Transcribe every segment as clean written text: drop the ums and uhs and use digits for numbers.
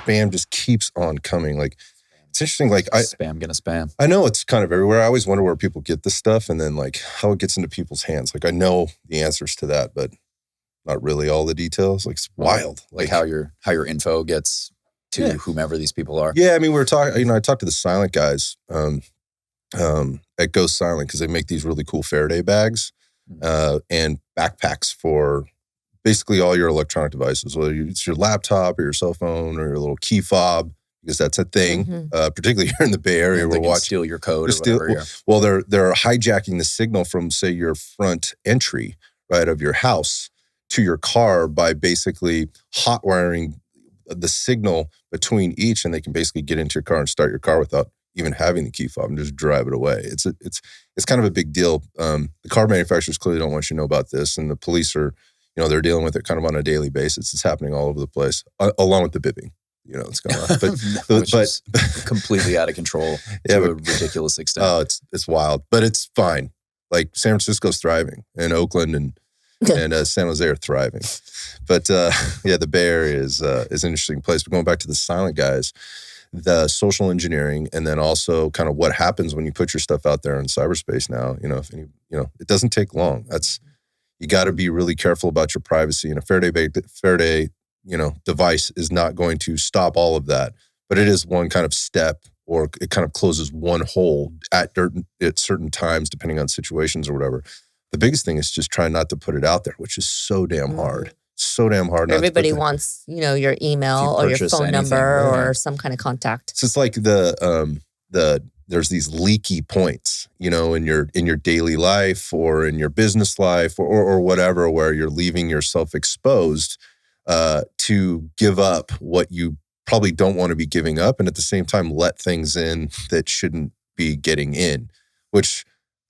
spam just keeps on coming. Like, it's interesting. Like spam gonna spam. I know it's kind of everywhere. I always wonder where people get this stuff and then like how it gets into people's hands. Like I know the answers to that, but not really all the details. Like it's wild. Like how your info gets to whomever these people are. Yeah, I mean, we were talking, I talked to the Silent guys at Go Silent because they make these really cool Faraday bags and backpacks for basically all your electronic devices, whether it's your laptop or your cell phone or your little key fob, because that's a thing, particularly here in the Bay Area. They can steal your code or whatever. Well, they're hijacking the signal from, say, your front entry, right, of your house to your car by basically hot wiring the signal between each, and they can basically get into your car and start your car without even having the key fob and just drive it away. It's kind of a big deal. The car manufacturers clearly don't want you to know about this, and the police are, they're dealing with it kind of on a daily basis. It's happening all over the place, along with the bipping. It's going on, but is completely out of control to a ridiculous extent. Oh, it's wild, but it's fine. Like San Francisco's thriving, and Oakland and San Jose are thriving. But the Bay Area is an interesting place. But going back to the Silent guys, the social engineering, and then also kind of what happens when you put your stuff out there in cyberspace now. It doesn't take long. You got to be really careful about your privacy. And a Faraday device is not going to stop all of that, but it is one kind of step, or it kind of closes one hole at certain times, depending on situations or whatever. The biggest thing is just trying not to put it out there, which is so damn hard. So damn hard. Everybody wants, your email or your phone number or some kind of contact. So it's like there's these leaky points, in your daily life or in your business life or whatever, where you're leaving yourself exposed to give up what you probably don't want to be giving up, and at the same time let things in that shouldn't be getting in, which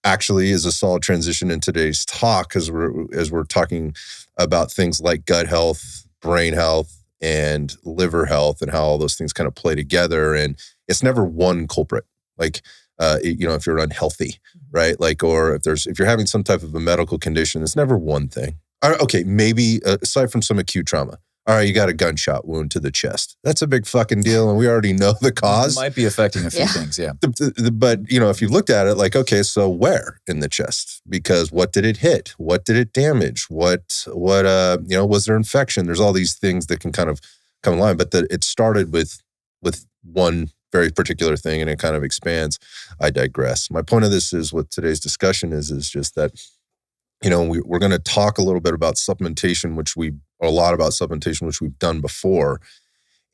actually is a solid transition in today's talk, as we're talking about things like gut health, brain health, and liver health, and how all those things kind of play together. And it's never one culprit. Like, if you're unhealthy, right? Like, or if you're having some type of a medical condition, it's never one thing. Okay, maybe aside from some acute trauma. All right, you got a gunshot wound to the chest. That's a big fucking deal, and we already know the cause. It might be affecting a few things, yeah. But, if you looked at it, like, okay, so where in the chest? Because what did it hit? What did it damage? What was there infection? There's all these things that can kind of come in line, but it started with one very particular thing, and it kind of expands. I digress. My point of this is, what today's discussion is just that, we're going to talk a little bit about supplementation, which we've done before.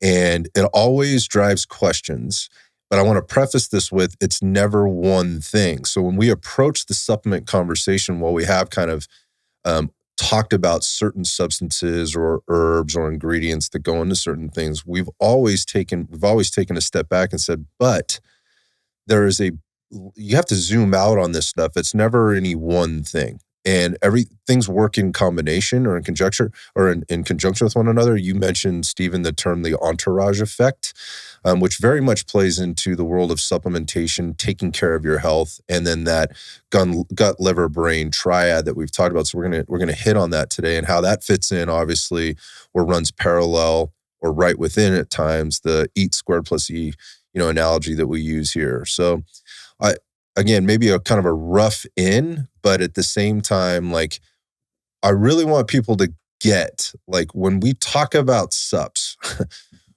And it always drives questions. But I want to preface this with, it's never one thing. So when we approach the supplement conversation, while we have kind of talked about certain substances or herbs or ingredients that go into certain things, we've always taken a step back and said, but you have to zoom out on this stuff. It's never any one thing. And everything's work in combination or in conjunction with one another. You mentioned, Stephen, the term the entourage effect, which very much plays into the world of supplementation, taking care of your health, and then that gut, liver, brain triad that we've talked about. So we're gonna hit on that today, and how that fits in, obviously, or runs parallel or right within at times the eat squared plus E, analogy that we use here. So again, maybe a kind of a rough in, but at the same time, like, I really want people to get, like, when we talk about subs,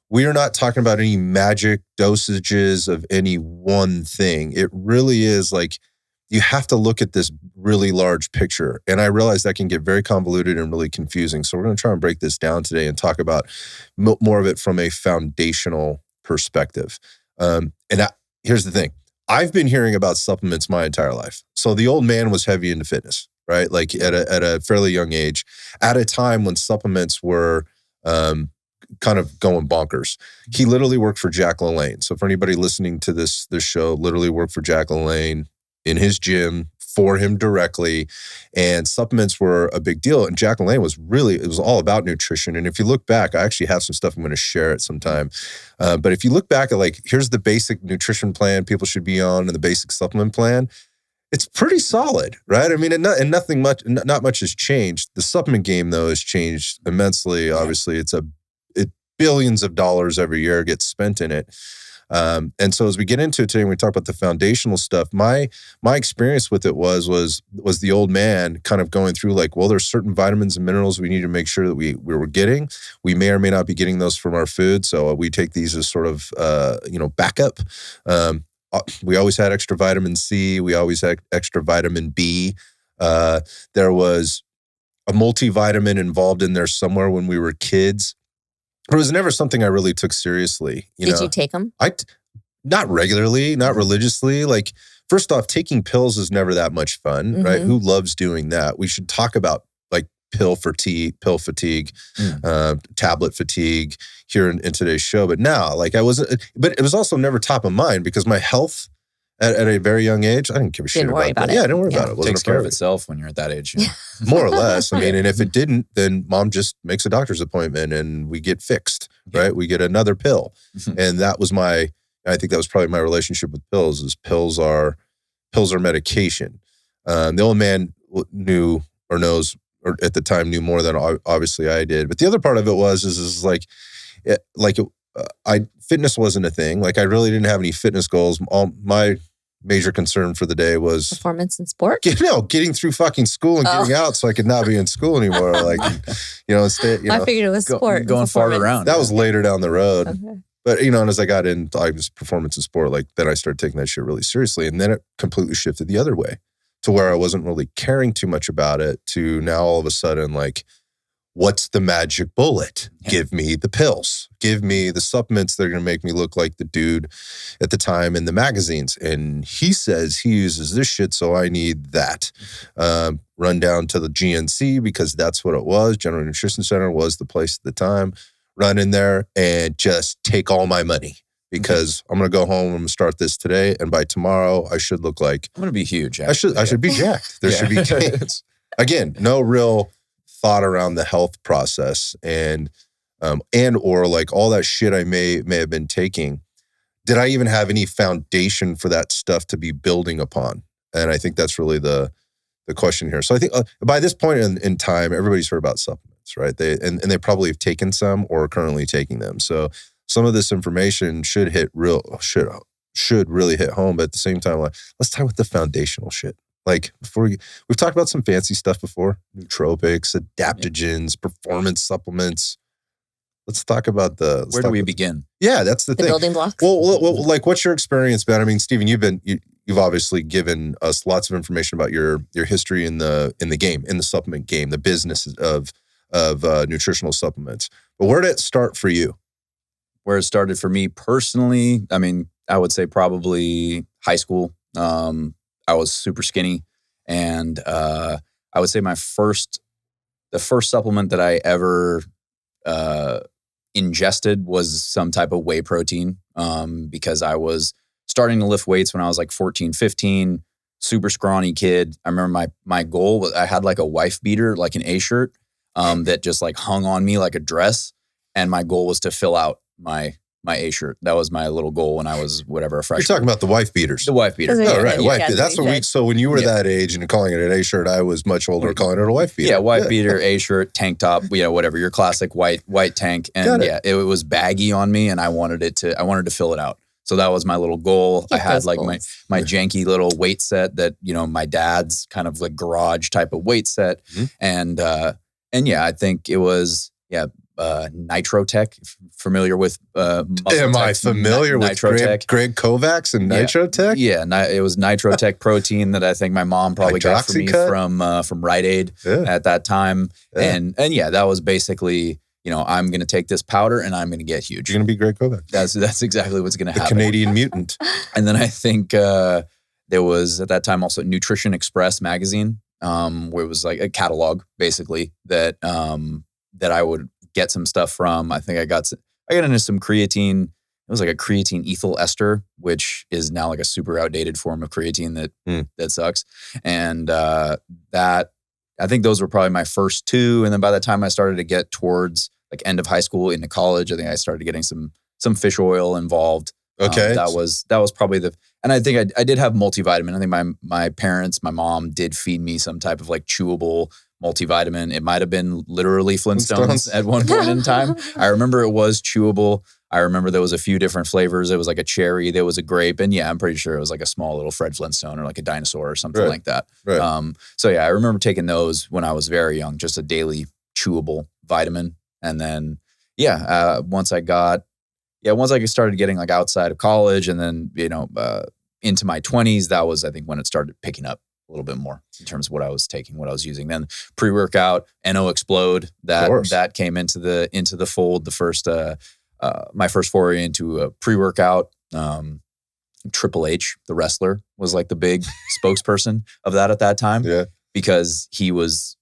we are not talking about any magic dosages of any one thing. It really is like, you have to look at this really large picture. And I realize that can get very convoluted and really confusing. So we're going to try and break this down today and talk about more of it from a foundational perspective. Here's the thing. I've been hearing about supplements my entire life. So the old man was heavy into fitness, right? Like at a fairly young age, at a time when supplements were kind of going bonkers. He literally worked for Jack LaLanne. So for anybody listening to this show, literally worked for Jack LaLanne in his gym for him directly, and supplements were a big deal. And Jack LaLanne it was all about nutrition. And if you look back, I actually have some stuff I'm going to share at some time. But if you look back at, like, here's the basic nutrition plan people should be on and the basic supplement plan, it's pretty solid, right? I mean, not much has changed. The supplement game, though, has changed immensely. Obviously, billions of dollars every year gets spent in it. And so as we get into it today, and we talk about the foundational stuff, my experience with it was the old man kind of going through like, well, there's certain vitamins and minerals we need to make sure that we were getting. We may or may not be getting those from our food. So we take these as sort of, backup. We always had extra vitamin C. We always had extra vitamin B. There was a multivitamin involved in there somewhere when we were kids. It was never something I really took seriously. Did you take them? Not regularly, not religiously. Like, first off, taking pills is never that much fun, right? Who loves doing that? We should talk about like pill fatigue, tablet fatigue here in today's show. But now, like but it was also never top of mind because my health at a very young age, I didn't give a shit about it. Yeah, I didn't worry about it. It takes care of itself when you're at that age. More or less. I mean, and if it didn't, then mom just makes a doctor's appointment and we get fixed, right? We get another pill. And that was I think that was probably my relationship with pills, is pills are medication. The old man knew or knows, or at the time knew more than obviously I did. But the other part of it was fitness wasn't a thing. Like, I really didn't have any fitness goals. My major concern for the day was performance in sport. Getting through fucking school and getting out so I could not be in school anymore. Like, instead, I figured it was sport. Going far around. That was later down the road. Okay. But, and as I got into performance in sport, like, then I started taking that shit really seriously. And then it completely shifted the other way to where I wasn't really caring too much about it, to now all of a sudden, like, what's the magic bullet? Give me the pills. Give me the supplements that are going to make me look like the dude at the time in the magazines. And he says he uses this shit, so I need that. Run down to the GNC, because that's what it was. General Nutrition Center was the place at the time. Run in there and just take all my money, because I'm going to go home, I'm going to start this today, and by tomorrow I should look like... I'm going to be huge. Actually. I should be jacked. There should be gains. Again, no real thought around the health process and or like all that shit I may have been taking. Did I even have any foundation for that stuff to be building upon? And I think that's really the question here. So I think by this point in time, everybody's heard about supplements, right? They probably have taken some or are currently taking them. So some of this information should really hit home. But at the same time, like, let's talk about the foundational shit. Like, we've talked about some fancy stuff before: nootropics, adaptogens, performance supplements. Let's talk about where do we begin? Yeah, that's the thing. Building blocks. Well, like, what's your experience been? I mean, Stephen, you've obviously given us lots of information about your history in the game, in the supplement game, the business of nutritional supplements. But where did it start for you? Where it started for me personally, I mean, I would say probably high school. I was super skinny, and I would say the first supplement that I ever ingested was some type of whey protein, because I was starting to lift weights when I was like 14, 15, super scrawny kid. I remember my goal was, I had like a wife beater, like an A shirt, that just like hung on me like a dress, and my goal was to fill out my A shirt. That was my little goal when I was a freshman. You're talking about the wife beaters. The wife beater. Oh, right. Wife beater. That's what so when you were that age and calling it an A shirt, I was much older calling it a wife beater. Yeah, wife beater, A shirt, tank top, whatever, your classic white tank. And it was baggy on me, and I wanted to fill it out. So that was my little goal. I had like my janky little weight set that, my dad's kind of like garage type of weight set. And I think it was, Nitrotech. Familiar with Am I familiar with Greg Kovacs and Nitrotech? Yeah, it was Nitrotech protein that I think my mom probably got for me from Rite Aid at that time. Yeah. And that was basically, I'm going to take this powder and I'm going to get huge. You're going to be Greg Kovacs. That's exactly what's going to happen. Canadian mutant. And then I think there was at that time also Nutrition Express magazine, where it was like a catalog basically that I would get some stuff from. I think I got into some creatine. It was like a creatine ethyl ester, which is now like a super outdated form of creatine that sucks. And that, I think those were probably my first two. And then by the time I started to get towards like end of high school into college, I think I started getting some fish oil involved. Okay. That was probably and I think I did have multivitamin. I think my parents, my mom did feed me some type of like chewable multivitamin. It might have been literally Flintstones at one point in time. I remember it was chewable. I remember there was a few different flavors. It was like a cherry, there was a grape, and yeah, I'm pretty sure it was like a small little Fred Flintstone or like a dinosaur or something like that. Right. So yeah, I remember taking those when I was very young, just a daily chewable vitamin. And then once I started getting like outside of college and then, into my 20s, that was, I think, when it started picking up a little bit more in terms of what I was taking, what I was using. Then pre-workout, NO Explode, that came into the fold. The first, my first foray into a pre-workout. Triple H, the wrestler, was like the big spokesperson of that at that time. Yeah. Because he was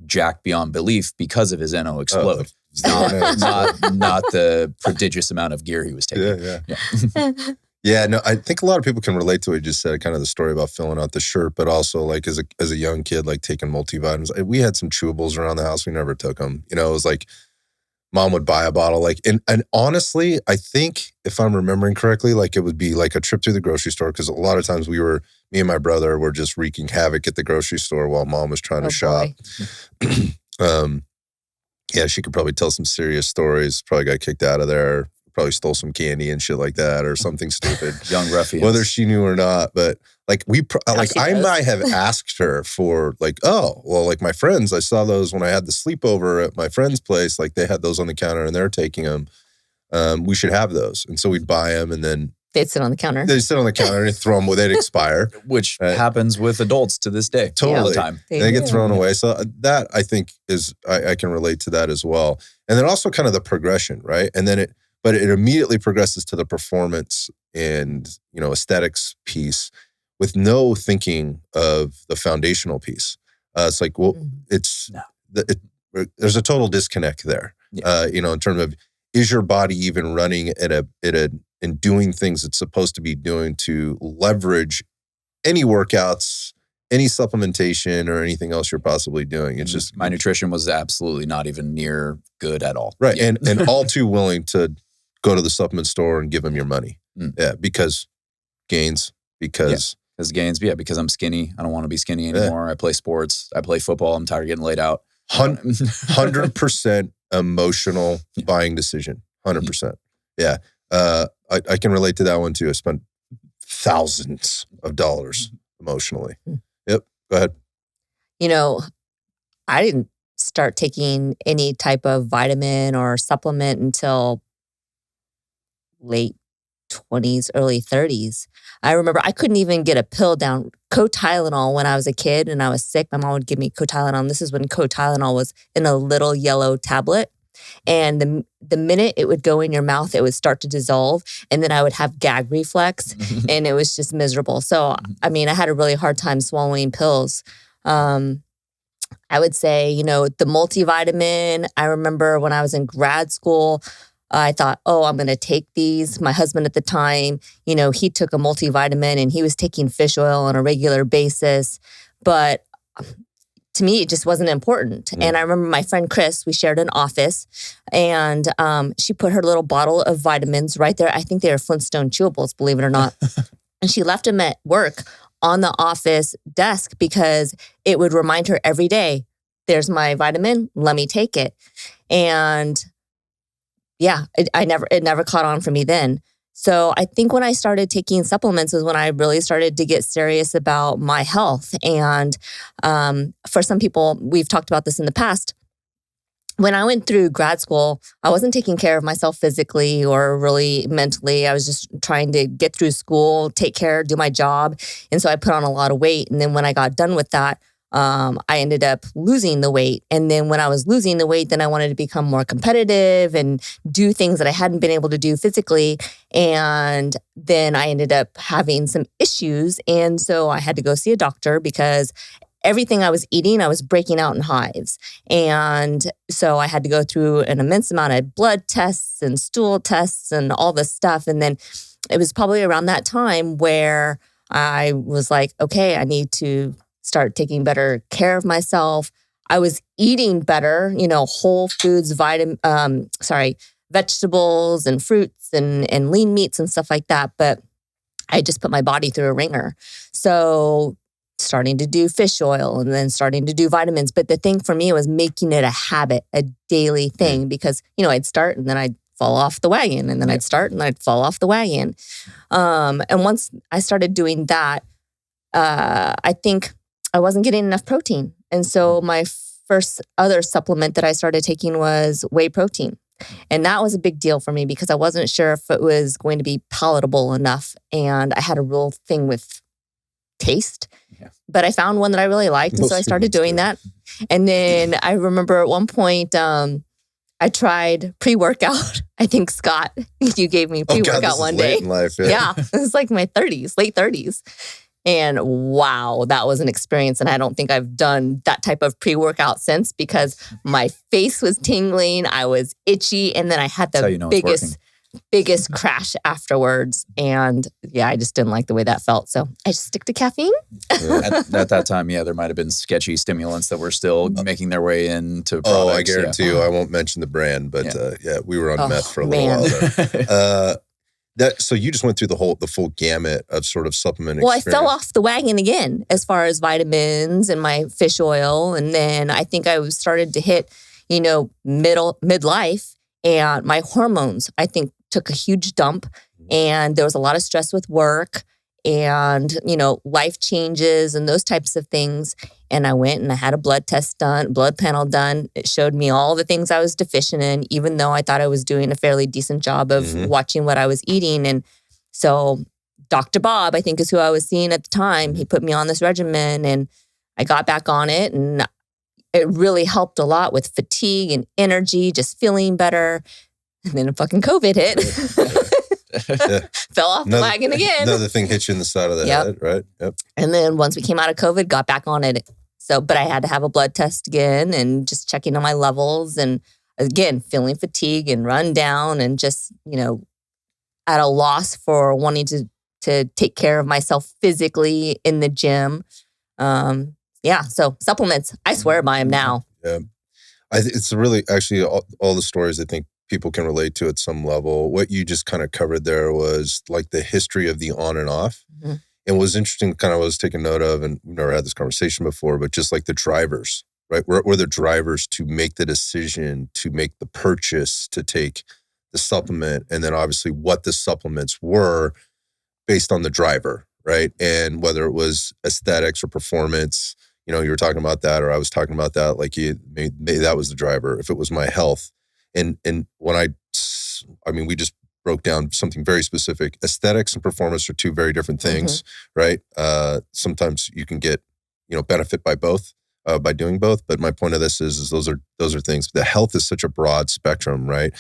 jacked beyond belief because of his NO Explode. Not the prodigious amount of gear he was taking. Yeah. Yeah, no, I think a lot of people can relate to what you just said, kind of the story about filling out the shirt, but also like as a young kid, like taking multivitamins. We had some chewables around the house. We never took them. It was like mom would buy a bottle, like, and honestly, I think if I'm remembering correctly, like it would be like a trip to the grocery store, because a lot of times me and my brother were just wreaking havoc at the grocery store while mom was trying to shop. Yeah, she could probably tell some serious stories. Probably got kicked out of there. Probably stole some candy and shit like that, or something stupid. Young ruffians. Whether she knew or not, but like I might have asked her for like, oh, well, like my friends, I saw those when I had the sleepover at my friend's place. Like they had those on the counter and they're taking them. We should have those, and so we'd buy them, and then they'd sit on the counter. They'd sit on the counter and throw them. They'd expire, which happens with adults to this day. Totally, all the time. They get thrown away. So that I think is I can relate to that as well. And then also kind of the progression, right? And then but it immediately progresses to the performance and aesthetics piece with no thinking of the foundational piece. It's like, well, there's a total disconnect there. Yeah. In terms of, is your body even running and doing things it's supposed to be doing to leverage any workouts, any supplementation, or anything else you're possibly doing? It's just my nutrition was absolutely not even near good at all. Right, yeah. and all too willing to go to the supplement store and give them your money. Yeah, because gains. Because I'm skinny. I don't want to be skinny anymore. I play sports. I play football. I'm tired of getting laid out. 100% emotional buying decision. 100%. Yeah. I can relate to that one too. I spent thousands of dollars emotionally. Yep. Go ahead. I didn't start taking any type of vitamin or supplement until late 20s, early 30s. I remember I couldn't even get a pill down. Co-Tylenol when I was a kid and I was sick, my mom would give me Co-Tylenol. This is when Co-Tylenol was in a little yellow tablet. And the minute it would go in your mouth, it would start to dissolve. And then I would have gag reflex and it was just miserable. So, I had a really hard time swallowing pills. I would say, the multivitamin, I remember when I was in grad school, I thought, I'm going to take these. My husband at the time, he took a multivitamin and he was taking fish oil on a regular basis. But to me, it just wasn't important. And I remember my friend Chris, we shared an office, and she put her little bottle of vitamins right there. I think they were Flintstone chewables, believe it or not. And she left them at work on the office desk because it would remind her every day, there's my vitamin, let me take it. And it never caught on for me then. So I think when I started taking supplements was when I really started to get serious about my health. And for some people, we've talked about this in the past. When I went through grad school, I wasn't taking care of myself physically or really mentally. I was just trying to get through school, take care, do my job. And so I put on a lot of weight. And then when I got done with that, I ended up losing the weight. And then when I was losing the weight, then I wanted to become more competitive and do things that I hadn't been able to do physically. And then I ended up having some issues. And so I had to go see a doctor because everything I was eating, I was breaking out in hives. And so I had to go through an immense amount of blood tests and stool tests and all this stuff. And then it was probably around that time where I was like, okay, I need to start taking better care of myself. I was eating better, whole foods, vegetables and fruits and lean meats and stuff like that. But I just put my body through a ringer. So starting to do fish oil and then starting to do vitamins. But the thing for me was making it a habit, a daily thing, because, I'd start and then I'd fall off the wagon, and then I'd start and I'd fall off the wagon. And once I started doing that, I think I wasn't getting enough protein. And so my first other supplement that I started taking was whey protein. And that was a big deal for me because I wasn't sure if it was going to be palatable enough. And I had a real thing with taste. Yeah. But I found one that I really liked. And so I started doing that. And then I remember at one point, I tried pre-workout. I think, Scott, you gave me pre-workout one day. Late in life, yeah, it was like my 30s, late 30s. And wow, that was an experience. And I don't think I've done that type of pre-workout since because my face was tingling, I was itchy, and then I had the biggest crash afterwards. And yeah, I just didn't like the way that felt. So I just stick to caffeine. At that time, there might have been sketchy stimulants that were still making their way into products. Oh, I guarantee you, I won't mention the brand, but we were on meth for a little while there. So you just went through the full gamut of sort of supplement experience. Well, I fell off the wagon again as far as vitamins and my fish oil. And then I think I started to hit, midlife, and my hormones, I think, took a huge dump. And there was a lot of stress with work and, life changes and those types of things. And I went and I had a blood panel done. It showed me all the things I was deficient in, even though I thought I was doing a fairly decent job of watching what I was eating. And so Dr. Bob, I think is who I was seeing at the time. He put me on this regimen and I got back on it. And it really helped a lot with fatigue and energy, just feeling better. And then fucking COVID hit. Fell off the wagon again. Another thing hit you in the side of the head, right? Yep. And then once we came out of COVID, got back on it. So, but I had to have a blood test again and just checking on my levels. And again, feeling fatigue and run down and just, at a loss for wanting to take care of myself physically in the gym. So supplements, I swear by them now. Yeah. It's really, actually, all the stories I think people can relate to at some level. What you just kind of covered there was like the history of the on and off. Mm-hmm. And what was interesting, kind of was taking note of, and we've never had this conversation before, but just like the drivers, right? We're the drivers to make the decision, to make the purchase, to take the supplement, and then obviously what the supplements were based on the driver, right? And whether it was aesthetics or performance, you were talking about that, or I was talking about that, like maybe that was the driver. If it was my health. And when we just broke down something very specific. Aesthetics and performance are two very different things, right? Sometimes you can get, benefit by both, by doing both. But my point of this is those are things. The health is such a broad spectrum, right?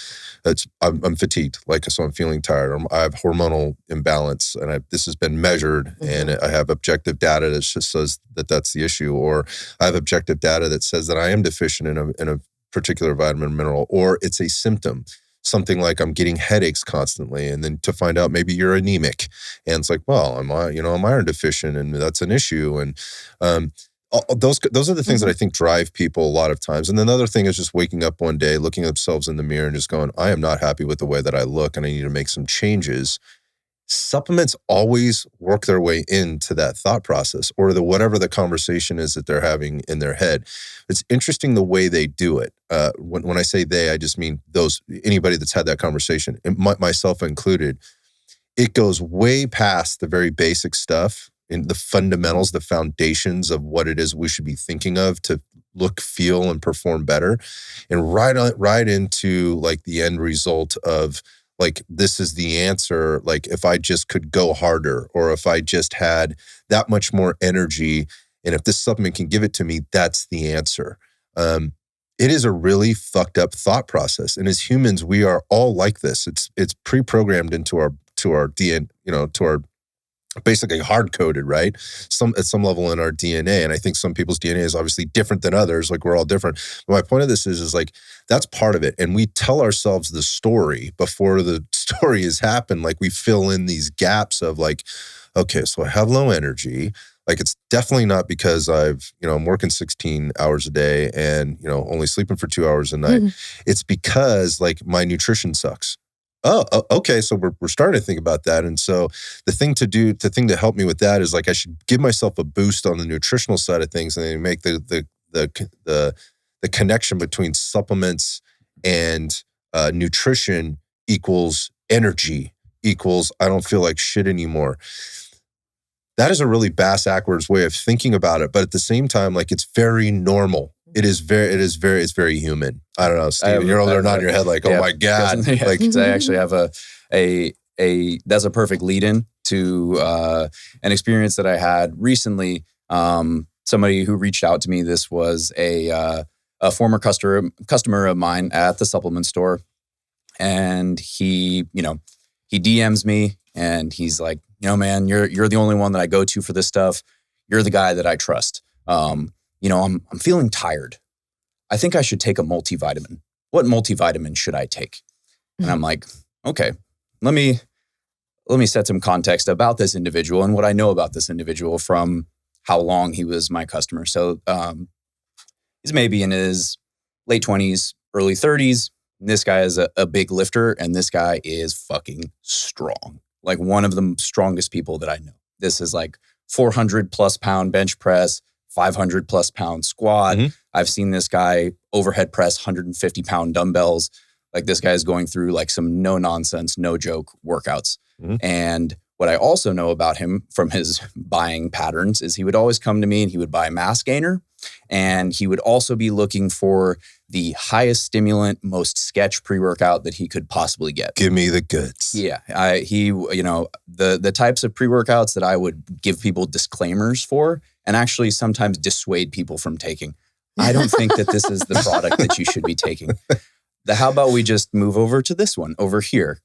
I'm fatigued, so I'm feeling tired. I have hormonal imbalance, and this has been measured, and I have objective data that just says that that's the issue, or I have objective data that says that I am deficient in a particular vitamin or mineral, or it's a symptom, something like I'm getting headaches constantly, and then to find out maybe you're anemic, and it's like, well, I'm iron deficient, and that's an issue, and those are the things that I think drive people a lot of times. And another thing is just waking up one day, looking at themselves in the mirror, and just going, I am not happy with the way that I look, and I need to make some changes. Supplements always work their way into that thought process, or whatever the conversation is that they're having in their head. It's interesting the way they do it. When I say they, I just mean anybody that's had that conversation, and myself included. It goes way past the very basic stuff in the fundamentals, the foundations of what it is we should be thinking of to look, feel, and perform better, and right into like the end result of, like, this is the answer. Like, if I just could go harder, or if I just had that much more energy, and if this supplement can give it to me, that's the answer. It is a really fucked up thought process. And as humans, we are all like this. It's pre-programmed into our DNA, to our basically hard-coded, right? At some level in our DNA. And I think some people's DNA is obviously different than others. Like, we're all different. But my point of this is like, that's part of it. And we tell ourselves the story before the story has happened. Like, we fill in these gaps of like, okay, so I have low energy. Like, it's definitely not because I'm working 16 hours a day and, only sleeping for 2 hours a night. Mm-hmm. It's because like my nutrition sucks. Okay. So we're starting to think about that. And so the thing to help me with that is like I should give myself a boost on the nutritional side of things, and then make the connection between supplements and nutrition equals energy equals I don't feel like shit anymore. That is a really backwards way of thinking about it, but at the same time, like it's very normal. It's very human. I don't know, Steven, you're over there nodding your head like, oh my God. Like, I actually have that's a perfect lead-in to an experience that I had recently. Somebody who reached out to me. This was a former customer of mine at the supplement store, and he DMs me and he's like, man, you're the only one that I go to for this stuff. You're the guy that I trust. I'm feeling tired. I think I should take a multivitamin. What multivitamin should I take? And I'm like, okay, let me set some context about this individual and what I know about this individual from how long he was my customer. So he's maybe in his late 20s, early 30s. And this guy is a big lifter, and this guy is fucking strong. Like one of the strongest people that I know. This is like 400 plus pound bench press, 500 plus pound squat. Mm-hmm. I've seen this guy overhead press 150 pound dumbbells. Like this guy is going through like some no nonsense, no joke workouts. Mm-hmm. And what I also know about him from his buying patterns is he would always come to me and he would buy mass gainer. And he would also be looking for the highest stimulant, most sketch pre-workout that he could possibly get. Give me the goods. Yeah. The types of pre-workouts that I would give people disclaimers for and actually sometimes dissuade people from taking. I don't think that this is the product that you should be taking. How about we just move over to this one over here?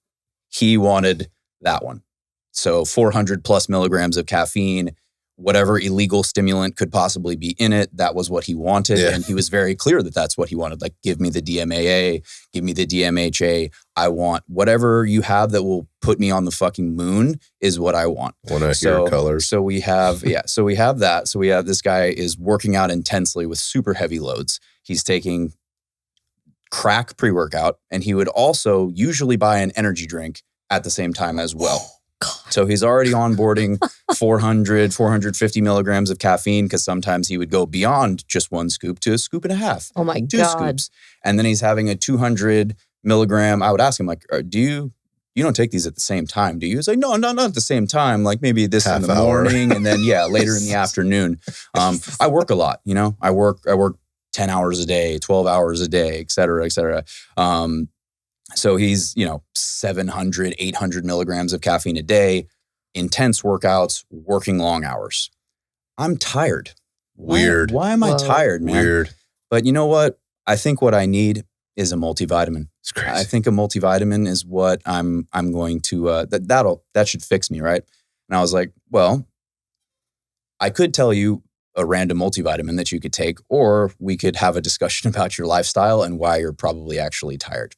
He wanted that one. So 400 plus milligrams of caffeine, whatever illegal stimulant could possibly be in it, that was what he wanted. Yeah. And he was very clear that that's what he wanted. Like, give me the DMAA, give me the DMHA. I want whatever you have that will put me on the fucking moon is what I want. When I hear colors. So we have that. So we have this guy is working out intensely with super heavy loads. He's taking crack pre-workout, and he would also usually buy an energy drink at the same time as well. So he's already onboarding 400, 450 milligrams of caffeine, because sometimes he would go beyond just one scoop to a scoop and a half. Oh my God. 2 scoops. And then he's having a 200 milligram. I would ask him, like, you don't take these at the same time, do you? He's like, no, not at the same time. Like maybe this half in the morning and then, later in the afternoon. I work a lot, I work 10 hours a day, 12 hours a day, et cetera, et cetera. So he's, 700, 800 milligrams of caffeine a day, intense workouts, working long hours. I'm tired. Weird. Why am I tired, man? Weird. But you know what? I think what I need is a multivitamin. It's crazy. I think a multivitamin is what I'm going to, that should fix me, right? And I was like, well, I could tell you a random multivitamin that you could take, or we could have a discussion about your lifestyle and why you're probably actually tired.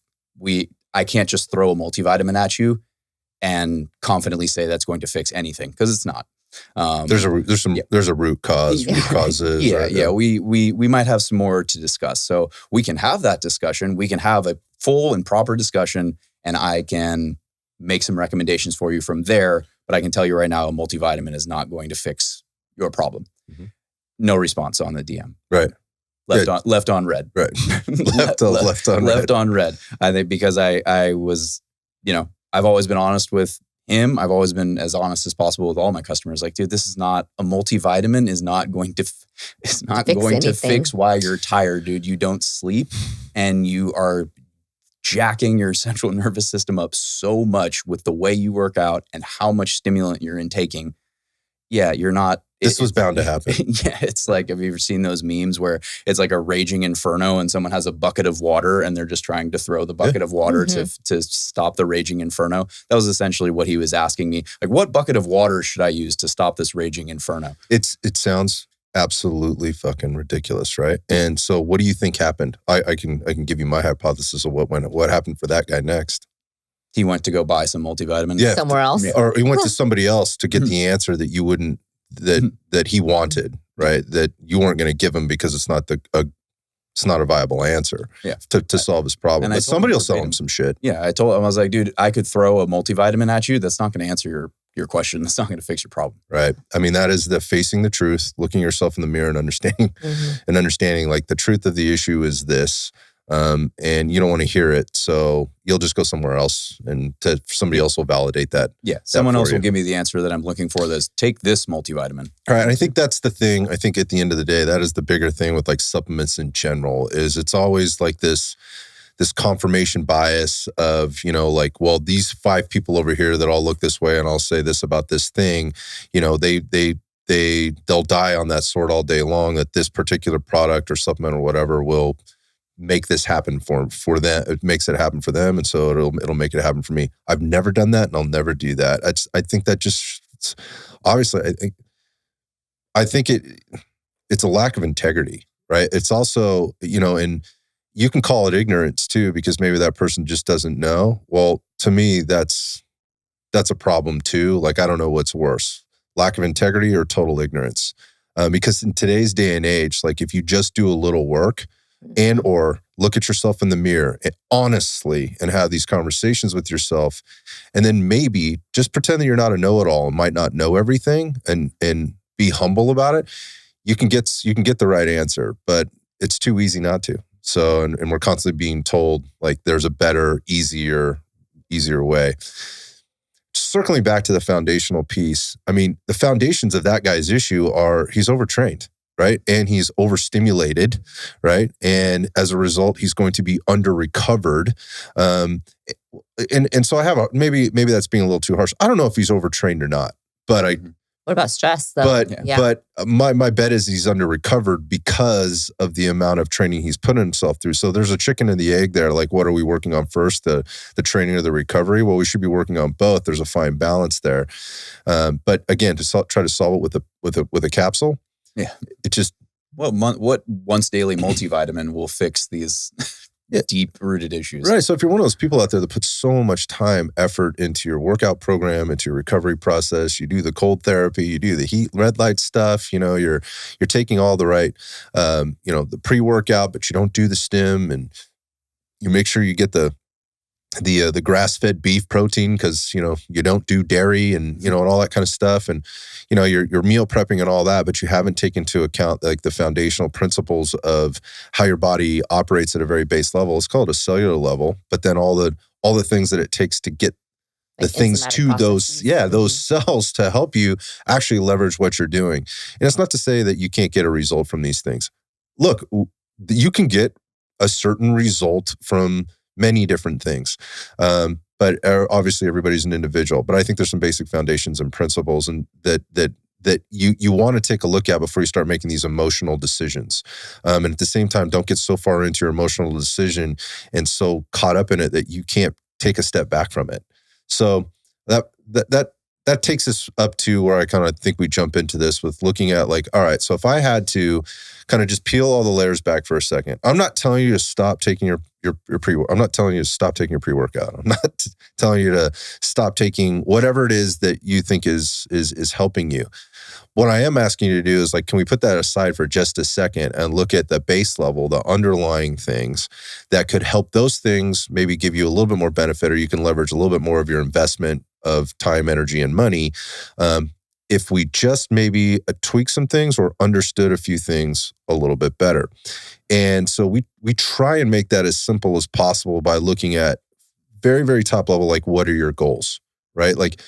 I can't just throw a multivitamin at you and confidently say that's going to fix anything, because it's not. There's a root cause, root causes. Yeah. We might have some more to discuss. So we can have that discussion. We can have a full and proper discussion, and I can make some recommendations for you from there. But I can tell you right now, a multivitamin is not going to fix your problem. Mm-hmm. No response on the DM. Right. Left on red. Right. left on red. I think because I was, I've always been honest with him. I've always been as honest as possible with all my customers. Like, dude, this is not a multivitamin is not going to fix why you're tired, dude. You don't sleep and you are jacking your central nervous system up so much with the way you work out and how much stimulant you're intaking. Yeah, you're not. This was bound to happen. Yeah, it's like, have you ever seen those memes where it's like a raging inferno and someone has a bucket of water and they're just trying to throw the bucket of water to stop the raging inferno? That was essentially what he was asking me. Like, what bucket of water should I use to stop this raging inferno? It sounds absolutely fucking ridiculous, right? And so what do you think happened? I can give you my hypothesis of what happened for that guy next. He went to go buy some multivitamin somewhere else. Or he went to somebody else to get the answer that you wouldn't, that he wanted, right? That you weren't going to give him because it's not it's not a viable answer to solve his problem. And but somebody will sell him some shit. Yeah, I told him, I was like, dude, I could throw a multivitamin at you. That's not going to answer your question. That's not going to fix your problem. Right. I mean, that is the facing the truth, looking yourself in the mirror and understanding like the truth of the issue is this. And you don't want to hear it. So you'll just go somewhere else and somebody else will validate that. Yeah. Someone else will give me the answer that I'm looking for. That's take this multivitamin. All right. And I think that's the thing. I think at the end of the day, that is the bigger thing with like supplements in general is it's always like this confirmation bias of, like, well, these 5 people over here that all look this way and I'll say this about this thing, they'll die on that sword all day long that this particular product or supplement or whatever will make this happen for them. It makes it happen for them. And so it'll make it happen for me. I've never done that and I'll never do that. I think that just obviously, I think it's a lack of integrity, right? It's also, and you can call it ignorance too, because maybe that person just doesn't know. Well, to me, that's a problem too. Like, I don't know what's worse, lack of integrity or total ignorance. Because in today's day and age, like if you just do a little work and or look at yourself in the mirror and honestly and have these conversations with yourself, and then maybe just pretend that you're not a know-it-all and might not know everything and be humble about it, you can get the right answer, but it's too easy not to. So, and we're constantly being told like there's a better, easier way. Circling back to the foundational piece, I mean, the foundations of that guy's issue are he's overtrained, right? And he's overstimulated, right? And as a result, he's going to be under-recovered. And so I have maybe that's being a little too harsh. I don't know if he's overtrained or not, but what about stress though? But my bet is he's under-recovered because of the amount of training he's put himself through. So there's a chicken and the egg there. Like, what are we working on first? The training or the recovery? Well, we should be working on both. There's a fine balance there. But again, to try to solve it with a capsule, it just what once daily multivitamin will fix these deep-rooted issues. Right. So if you're one of those people out there that puts so much time, effort into your workout program, into your recovery process, you do the cold therapy, you do the heat, red light stuff, you're taking all the right, the pre-workout, but you don't do the stim, and you make sure you get the grass-fed beef protein because, you don't do dairy and all that kind of stuff. And, you're meal prepping and all that, but you haven't taken into account like the foundational principles of how your body operates at a very base level. It's called a cellular level, but then all the things that it takes to get the things to those cells to help you actually leverage what you're doing. And it's not to say that you can't get a result from these things. Look, you can get a certain result from many different things. But obviously everybody's an individual. But I think there's some basic foundations and principles and that you want to take a look at before you start making these emotional decisions. And at the same time, don't get so far into your emotional decision and so caught up in it that you can't take a step back from it. So that takes us up to where I kind of think we jump into this with looking at like, all right, so if I had to kind of just peel all the layers back for a second, I'm not telling you to stop taking your I'm not telling you to stop taking your pre-workout. I'm not telling you to stop taking whatever it is that you think is helping you. What I am asking you to do is like, can we put that aside for just a second and look at the base level, the underlying things that could help those things maybe give you a little bit more benefit, or you can leverage a little bit more of your investment of time, energy, and money. If we just maybe tweak some things or understood a few things a little bit better. And so we try and make that as simple as possible by looking at very, very top level, like what are your goals, right? Like,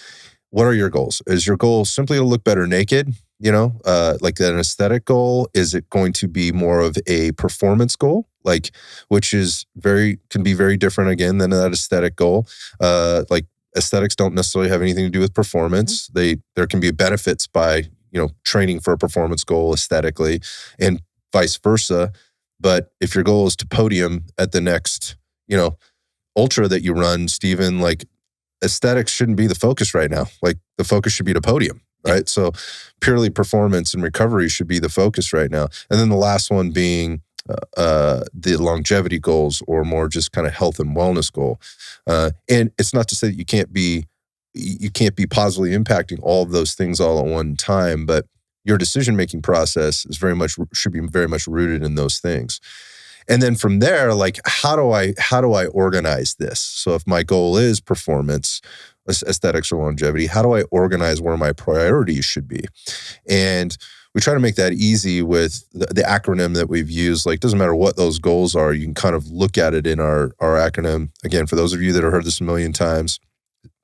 what are your goals? Is your goal simply to look better naked? Like an aesthetic goal? Is it going to be more of a performance goal? Like, which can be very different again than that aesthetic goal. Like, aesthetics don't necessarily have anything to do with performance. There can be benefits by, training for a performance goal aesthetically and vice versa. But if your goal is to podium at the next, ultra that you run, Stephen, like aesthetics shouldn't be the focus right now. Like the focus should be to podium, right? So purely performance and recovery should be the focus right now. And then the last one being the longevity goals, or more just kind of health and wellness goal. And it's not to say that you can't be positively impacting all of those things all at one time, but your decision-making process should be very much rooted in those things. And then from there, like, how do I organize this? So if my goal is performance, aesthetics, or longevity, how do I organize where my priorities should be? And we try to make that easy with the acronym that we've used. Like, doesn't matter what those goals are, you can kind of look at it in our acronym. Again, for those of you that have heard this a million times,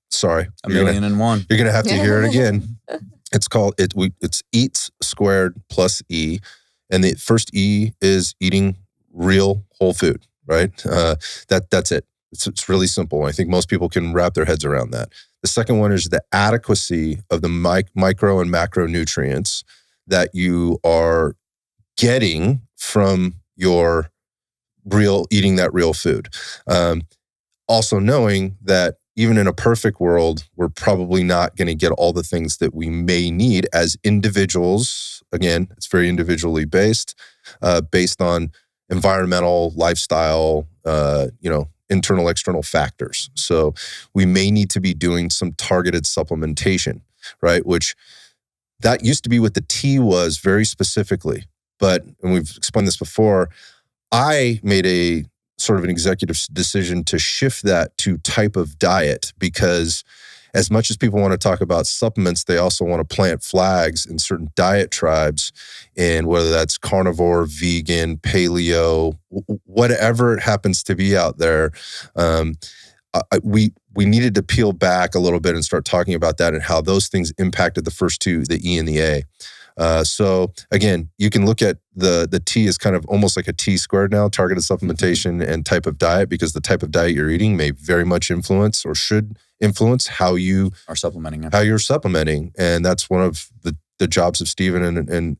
sorry. A million and one. You're going to have to hear it again. It's called, it's EATS squared plus E. And the first E is eating real whole food, right? That's it. It's really simple. I think most people can wrap their heads around that. The second one is the adequacy of the micro and macronutrients that you are getting from your eating that real food. Also knowing that even in a perfect world, we're probably not going to get all the things that we may need as individuals. Again, it's very individually based on environmental, lifestyle, internal, external factors. So we may need to be doing some targeted supplementation, right? Which that used to be what the T was very specifically. But, and we've explained this before, I made a sort of an executive decision to shift that to type of diet, because as much as people want to talk about supplements, they also want to plant flags in certain diet tribes, and whether that's carnivore, vegan, paleo, whatever it happens to be out there. We needed to peel back a little bit and start talking about that and how those things impacted the first two, the E and the A. So again, you can look at the T as kind of almost like a T squared now, targeted supplementation and type of diet, because the type of diet you're eating may very much influence or should influence how you are supplementing. How you're supplementing. And that's one of the jobs of Stephen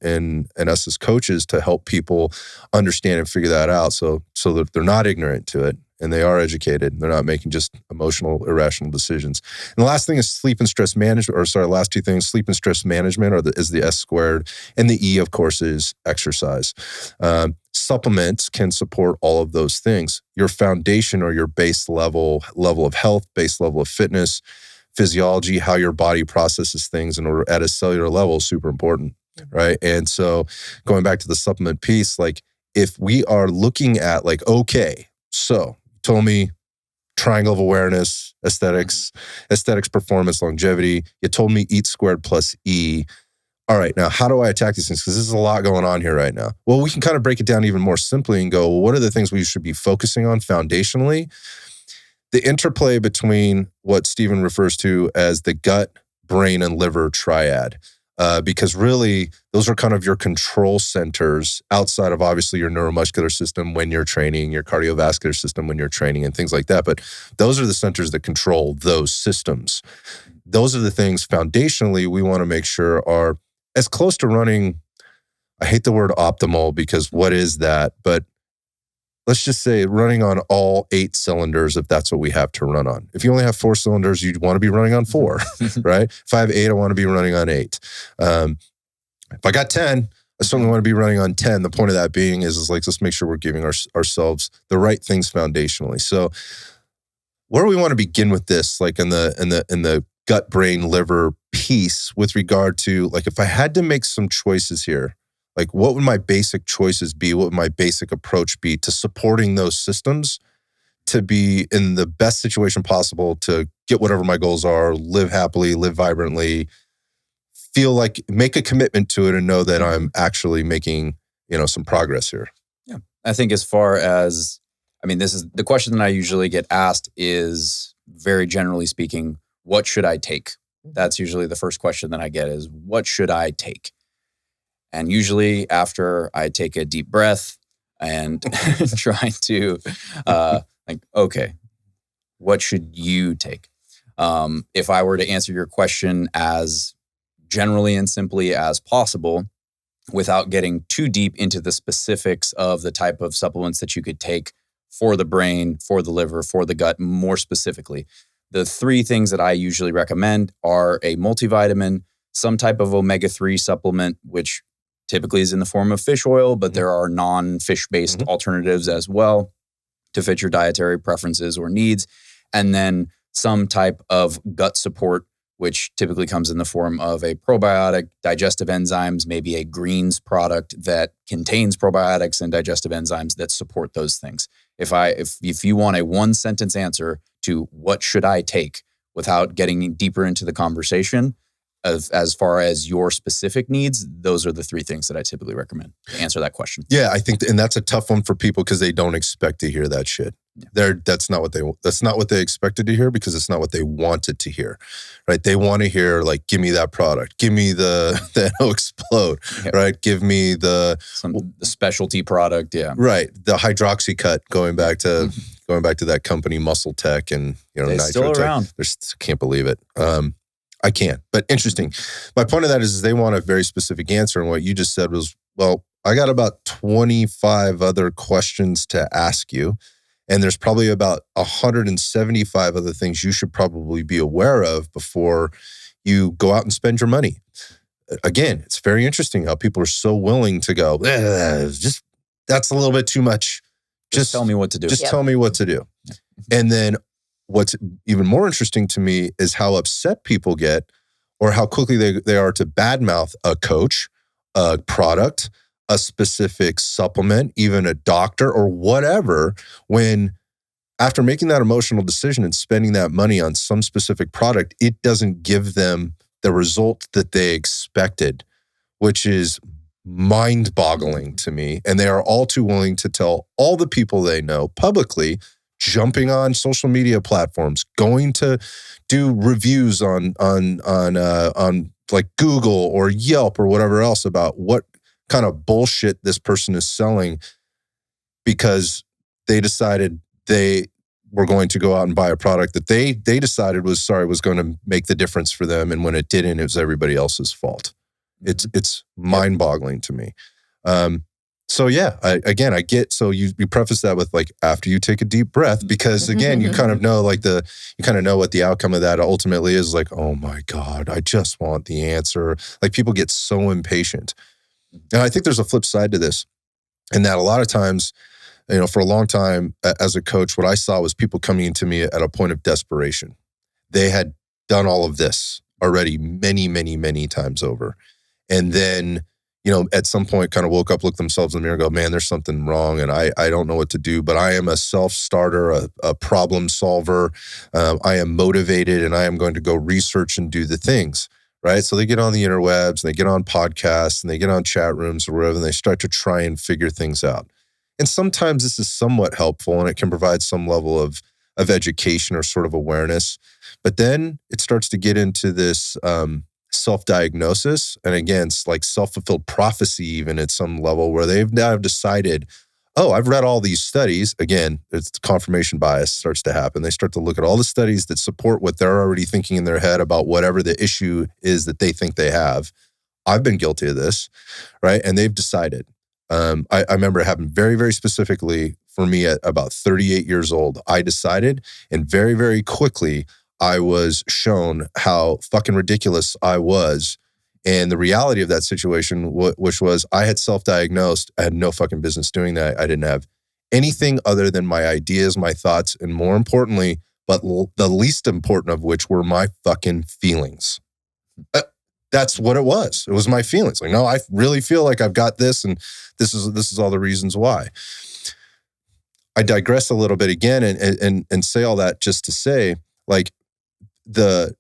and us as coaches, to help people understand and figure that out so that they're not ignorant to it and they are educated. They're not making just emotional, irrational decisions. And the last thing is sleep and stress management, last two things, sleep and stress management is the S squared, and the E, of course, is exercise. Supplements can support all of those things. Your foundation or your base level of health, base level of fitness, physiology, how your body processes things in order at a cellular level is super important, right? And so going back to the supplement piece, like if we are looking at like, okay, so told me triangle of awareness, aesthetics, performance, longevity. You told me EAT squared plus E. All right, now how do I attack these things? Because there's a lot going on here right now. Well, we can kind of break it down even more simply and go, well, what are the things we should be focusing on foundationally? The interplay between what Stephen refers to as the gut, brain, and liver triad. Because really, those are kind of your control centers outside of obviously your neuromuscular system when you're training, your cardiovascular system when you're training, and things like that. But those are the centers that control those systems. Those are the things foundationally we want to make sure are as close to running. I hate the word optimal, because what is that? But let's just say running on all 8 cylinders, if that's what we have to run on. If you only have 4 cylinders, you'd want to be running on 4, right? If I have 8, I want to be running on 8. If I got 10, I certainly want to be running on 10. The point of that being is like, let's make sure we're giving ourselves the right things foundationally. So where do we want to begin with this? Like in the gut, brain, liver piece, with regard to, like, if I had to make some choices here, like, what would my basic choices be? What would my basic approach be to supporting those systems to be in the best situation possible to get whatever my goals are, live happily, live vibrantly, feel like, make a commitment to it and know that I'm actually making, some progress here? Yeah. I think as far as, this is the question that I usually get asked is, very generally speaking, what should I take? That's usually the first question that I get is, what should I take? And usually after I take a deep breath and try to okay, what should you take? If I were to answer your question as generally and simply as possible, without getting too deep into the specifics of the type of supplements that you could take for the brain, for the liver, for the gut, more specifically, the 3 things that I usually recommend are a multivitamin, some type of omega-3 supplement, which typically is in the form of fish oil, but there are non-fish-based alternatives as well to fit your dietary preferences or needs. And then some type of gut support, which typically comes in the form of a probiotic, digestive enzymes, maybe a greens product that contains probiotics and digestive enzymes that support those things. If you want a one sentence answer to what should I take without getting deeper into the conversation as far as your specific needs, those are the three things that I typically recommend to answer that question. Yeah, I think, and that's a tough one for people because they don't expect to hear that shit. Yeah. That's not what they expected to hear because it's not what they wanted to hear, right? They want to hear like, give me that product, give me the Explode, yeah. Right? Give me the specialty product, yeah, right. The hydroxy cut, going back to that company, Muscle Tech, and they're still around. Can't believe it. I can't, but interesting. My point of that is they want a very specific answer. And what you just said was, well, I got about 25 other questions to ask you. And there's probably about 175 other things you should probably be aware of before you go out and spend your money. Again, it's very interesting how people are so willing to go, just that's a little bit too much. Just tell me what to do. Just tell me what to do. And then what's even more interesting to me is how upset people get or how quickly they are to badmouth a coach, a product, a specific supplement, even a doctor or whatever, when after making that emotional decision and spending that money on some specific product, it doesn't give them the result that they expected, which is mind-boggling to me. And they are all too willing to tell all the people they know publicly, jumping on social media platforms, going to do reviews on like Google or Yelp or whatever else about what kind of bullshit this person is selling because they decided they were going to go out and buy a product that they decided was going to make the difference for them, and when it didn't, it was everybody else's fault. It's mind-boggling to me. So yeah, I get, so you preface that with like, after you take a deep breath, because again, you kind of know what the outcome of that ultimately is, like, oh my God, I just want the answer. Like, people get so impatient. And I think there's a flip side to this, and that a lot of times, for a long time as a coach, what I saw was people coming into me at a point of desperation. They had done all of this already many, many, many times over. And then, at some point kind of woke up, looked themselves in the mirror and go, man, there's something wrong. And I don't know what to do, but I am a self-starter, a problem solver. I am motivated, and I am going to go research and do the things, right? So they get on the interwebs and they get on podcasts and they get on chat rooms or wherever, and they start to try and figure things out. And sometimes this is somewhat helpful and it can provide some level of education or sort of awareness. But then it starts to get into this self-diagnosis, and again, it's like self-fulfilled prophecy even at some level, where they've now decided, oh, I've read all these studies. Again, it's confirmation bias starts to happen. They start to look at all the studies that support what they're already thinking in their head about whatever the issue is that they think they have. I've been guilty of this, right? And they've decided. I remember it happened very, very specifically for me at about 38 years old. I decided, and very, very quickly, I was shown how fucking ridiculous I was. And the reality of that situation, which was I had self-diagnosed. I had no fucking business doing that. I didn't have anything other than my ideas, my thoughts, and more importantly, but the least important of which were my fucking feelings. That's what it was. It was my feelings. Like, no, I really feel like I've got this, and this is all the reasons why. I digress a little bit again and say all that just to say, like, the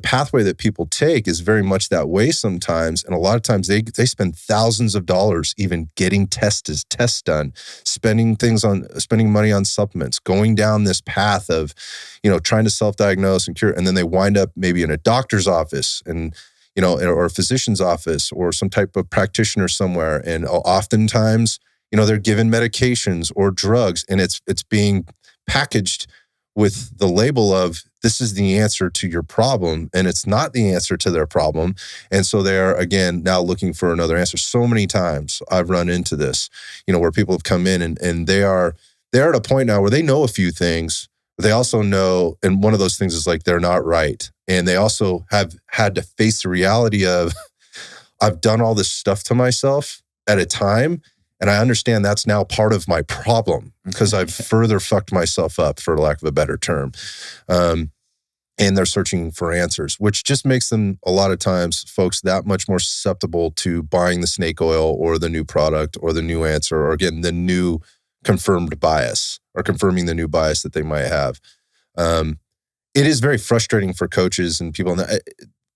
pathway that people take is very much that way sometimes. And a lot of times they spend thousands of dollars even getting tests done, spending money on supplements, going down this path of, trying to self-diagnose and cure. And then they wind up maybe in a doctor's office and, or a physician's office or some type of practitioner somewhere. And oftentimes, they're given medications or drugs, and it's being packaged with the label of, this is the answer to your problem, and it's not the answer to their problem. And so they're, again, now looking for another answer. So many times I've run into this, where people have come in and they're at a point now where they know a few things, but they also know, and one of those things is like, they're not right. And they also have had to face the reality of, I've done all this stuff to myself at a time, and I understand that's now part of my problem because I've further fucked myself up, for lack of a better term. and they're searching for answers, which just makes them, a lot of times, folks, that much more susceptible to buying the snake oil or the new product or the new answer, or again, the new confirmed bias, or confirming the new bias that they might have. It is very frustrating for coaches and people.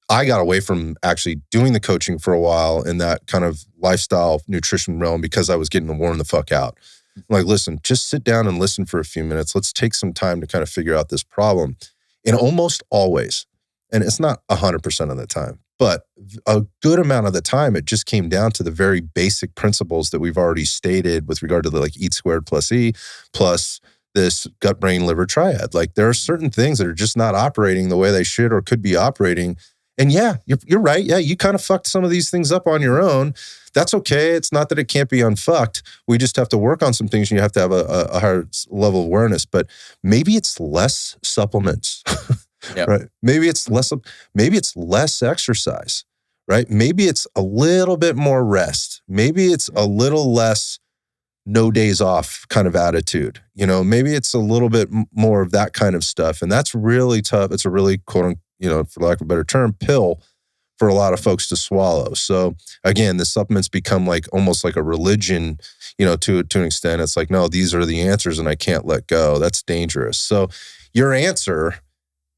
I got away from actually doing the coaching for a while in that kind of lifestyle nutrition realm because I was getting worn the fuck out. I'm like, listen, just sit down and listen for a few minutes. Let's take some time to kind of figure out this problem. And almost always, and it's not 100% of the time, but a good amount of the time, it just came down to the very basic principles that we've already stated with regard to the eat squared plus E plus this gut, brain, liver triad. Like, there are certain things that are just not operating the way they should or could be operating. And yeah, you're right. Yeah, you kind of fucked some of these things up on your own. That's okay. It's not that it can't be unfucked. We just have to work on some things and you have to have a higher level of awareness. But maybe it's less supplements, Yep. right? Maybe it's less exercise, right? Maybe it's a little bit more rest. Maybe it's a little less no days off kind of attitude. Maybe it's a little bit more of that kind of stuff. And that's really tough. It's a really, quote unquote, for lack of a better term, pill for a lot of folks to swallow. So again, the supplements become almost like a religion, to an extent. It's like, no, these are the answers and I can't let go. That's dangerous. So your answer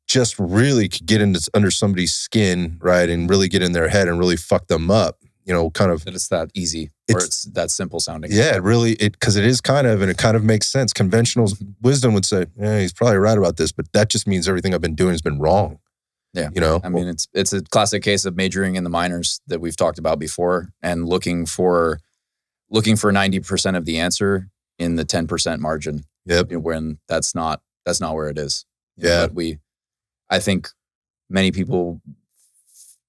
just really could get under somebody's skin, right? And really get in their head and really fuck them up, kind of. That it's that easy, or it's that simple sounding. Yeah, because it is kind of, and it kind of makes sense. Conventional wisdom would say, he's probably right about this, but that just means everything I've been doing has been wrong. Yeah. I mean, it's a classic case of majoring in the minors that we've talked about before and looking for 90% of the answer in the 10% margin. Yep. When that's not where it is. Yeah. But I think many people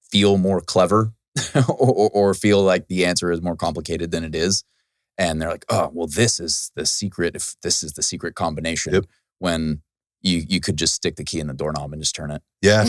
feel more clever or feel like the answer is more complicated than it is. And they're like, oh, well, this is the secret. If this is the secret combination, yep. When you could just stick the key in the doorknob and just turn it. Yeah.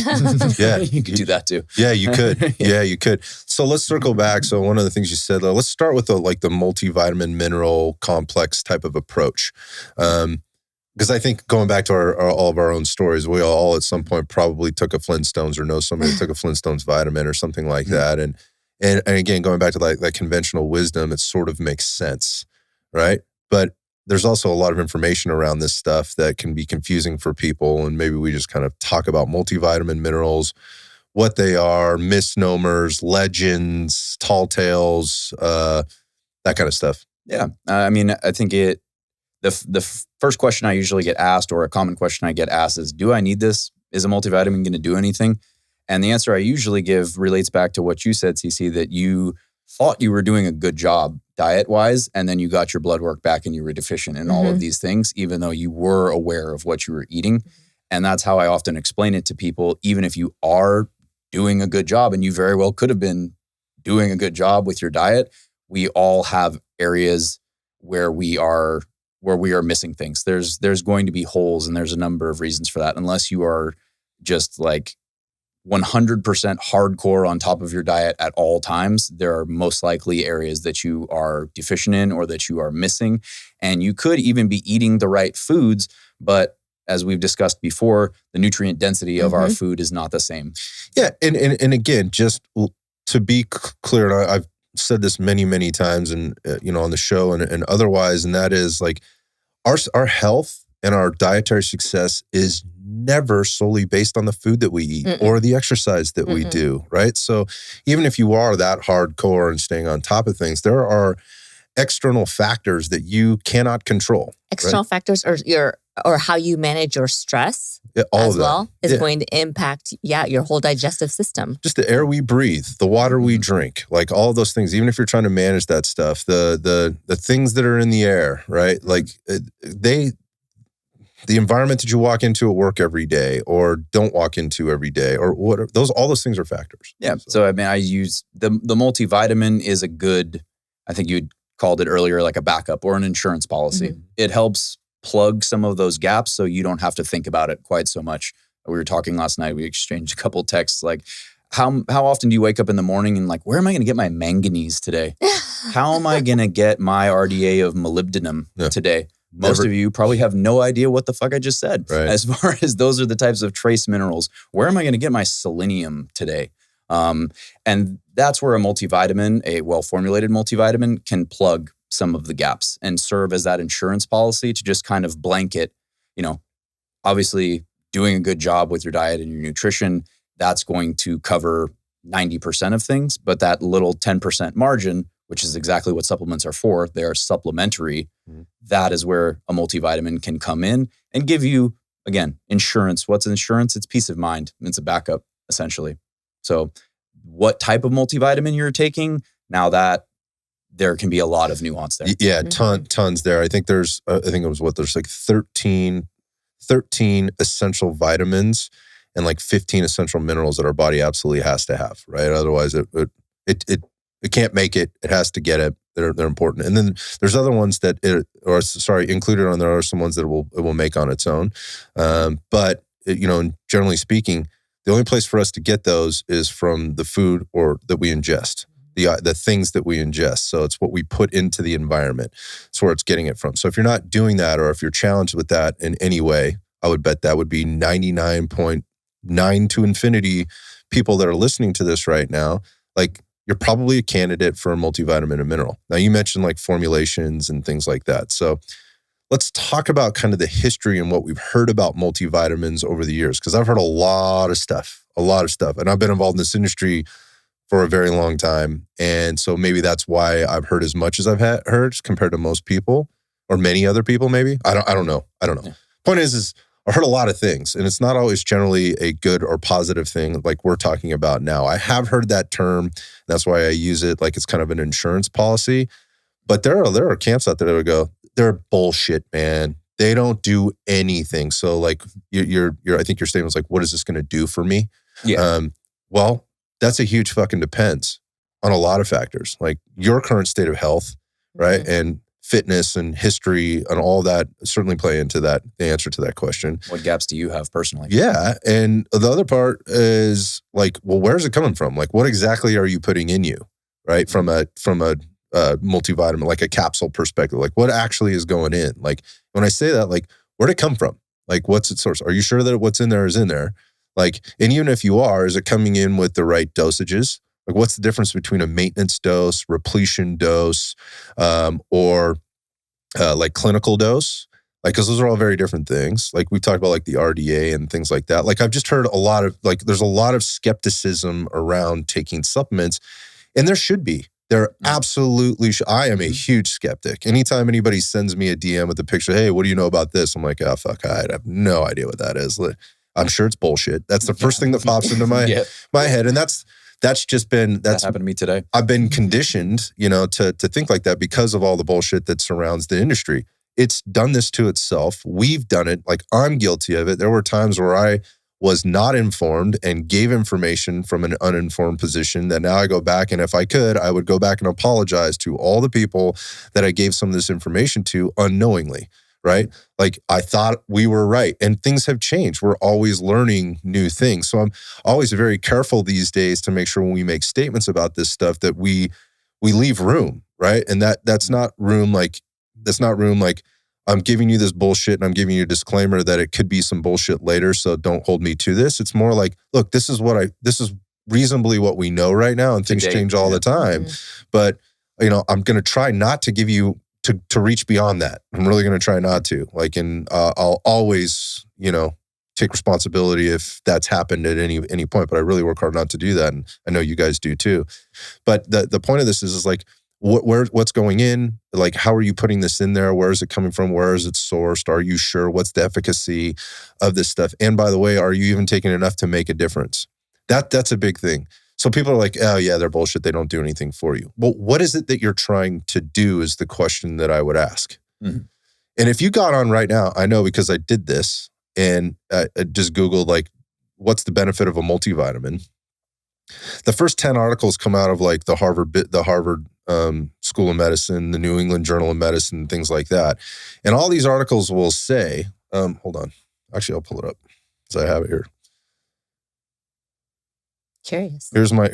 Yeah. You could do that too. Yeah, you could. Yeah, you could. So let's circle back. So one of the things you said, let's start with the multivitamin mineral complex type of approach. Because I think going back to all of our own stories, we all at some point probably took a Flintstones or know somebody that took a Flintstones vitamin or something like that. And again, going back to that conventional wisdom, it sort of makes sense, right? But there's also a lot of information around this stuff that can be confusing for people. And maybe we just kind of talk about multivitamin minerals, what they are, misnomers, legends, tall tales, that kind of stuff. Yeah. I mean, I think the first question I usually get asked, or a common question I get asked, is, do I need this? Is a multivitamin going to do anything? And the answer I usually give relates back to what you said, CeCe, that you thought you were doing a good job diet-wise, and then you got your blood work back and you were deficient in all of these things, even though you were aware of what you were eating. And that's how I often explain it to people. Even if you are doing a good job, and you very well could have been doing a good job with your diet, we all have areas where we are missing things. There's going to be holes, and there's a number of reasons for that. Unless you are just 100% hardcore on top of your diet at all times, there are most likely areas that you are deficient in or that you are missing. And you could even be eating the right foods, but as we've discussed before, the nutrient density of our food is not the same. Yeah. And again, just to be clear, and I've said this many, many times and, on the show and otherwise, and that is our health and our dietary success is never solely based on the food that we eat or the exercise that we do, right? So even if you are that hardcore and staying on top of things, there are external factors that you cannot control. External factors or how you manage your stress as well is going to impact, your whole digestive system. Just the air we breathe, the water we drink, all of those things, even if you're trying to manage that stuff, the things that are in the air, right? The environment that you walk into at work every day or don't walk into every day or whatever, all those things are factors. Yeah. So I mean, I use the multivitamin is a good, I think you'd called it earlier, like a backup or an insurance policy. It helps plug some of those gaps so you don't have to think about it quite so much. We were talking last night, we exchanged a couple texts how often do you wake up in the morning and where am I going to get my manganese today? How am I going to get my RDA of molybdenum today? most of you probably have no idea what the fuck I just said. Right. As far as those are the types of trace minerals, where am I going to get my selenium today? And that's where a multivitamin, a well-formulated multivitamin, can plug some of the gaps and serve as that insurance policy to just kind of blanket, obviously doing a good job with your diet and your nutrition, that's going to cover 90% of things, but that little 10% margin, which is exactly what supplements are for, they are supplementary. That is where a multivitamin can come in and give you, again, insurance. What's insurance? It's peace of mind. It's a backup, essentially. So what type of multivitamin you're taking, now that there can be a lot of nuance there. Yeah, tons there. I think there's like 13 essential vitamins and like 15 essential minerals that our body absolutely has to have, right? Otherwise it can't make it. It has to get it. They're important. And then there's other ones that included on there are some ones that it will make on its own. But generally speaking, the only place for us to get those is from the food or that we ingest, the things that we ingest. So it's what we put into the environment. It's where it's getting it from. So if you're not doing that, or if you're challenged with that in any way, I would bet that would be 99.9 to infinity people that are listening to this right now. Like, you're probably a candidate for a multivitamin and mineral. Now, you mentioned like formulations and things like that. So let's talk about kind of the history and what we've heard about multivitamins over the years, because I've heard a lot of stuff. And I've been involved in this industry for a very long time. And so maybe that's why I've heard as much as I've heard compared to most people or many other people, maybe. I don't know. Yeah. Point is I heard a lot of things, and it's not always generally a good or positive thing like we're talking about now. I have heard that term. That's why I use it like it's kind of an insurance policy. But there are camps out there that would go, they're bullshit, man. They don't do anything. So like I think your statement was like, what is this going to do for me? Yeah. Well, that's a huge fucking depends on a lot of factors, like your current state of health, right? And fitness and history and all that certainly play into that, the answer to that question. What gaps do you have personally? Yeah. And the other part is like, well, where's it coming from? Like, what exactly are you putting in you, right? From a multivitamin, like a capsule perspective, like what actually is going in? Like when I say that, like, where'd it come from? Like, what's its source? Are you sure that what's in there is in there? Like, and even if you are, is it coming in with the right dosages? Like, what's the difference between a maintenance dose, repletion dose, or like clinical dose? Like, because those are all very different things. Like we talked about like the RDA and things like that. Like I've just heard a lot of, like, there's a lot of skepticism around taking supplements, and there should be. There absolutely should. I am a huge skeptic. Anytime anybody sends me a DM with a picture, hey, what do you know about this? I'm like, oh, fuck, I have no idea what that is. I'm sure it's bullshit. That's the first thing that pops into my head. And that's just been, that happened to me today. I've been conditioned, to think like that because of all the bullshit that surrounds the industry. It's done this to itself. We've done it. Like, I'm guilty of it. There were times where I was not informed and gave information from an uninformed position that now I go back, and if I could, I would go back and apologize to all the people that I gave some of this information to unknowingly, right? Like, I thought we were right, and things have changed. We're always learning new things. So I'm always very careful these days to make sure when we make statements about this stuff that we leave room, right? And that's not room like I'm giving you this bullshit and I'm giving you a disclaimer that it could be some bullshit later, so don't hold me to this. It's more like, look, this is reasonably what we know right now, and things change all the time. But, I'm going to try not to give you to reach beyond that. I'm really going to try not to. Like, and I'll always, take responsibility if that's happened at any point, but I really work hard not to do that. And I know you guys do too. But the point of this is like, what's going in? Like, how are you putting this in there? Where is it coming from? Where is it sourced? Are you sure? What's the efficacy of this stuff? And by the way, are you even taking enough to make a difference? That's a big thing. So people are like, oh yeah, they're bullshit. They don't do anything for you. Well, what is it that you're trying to do is the question that I would ask. And if you got on right now, I know because I did this, and I just Googled like, what's the benefit of a multivitamin? The first 10 articles come out of like the Harvard School of Medicine, the New England Journal of Medicine, things like that. And all these articles will say, hold on. Actually, I'll pull it up because I have it here. Curious. Here's my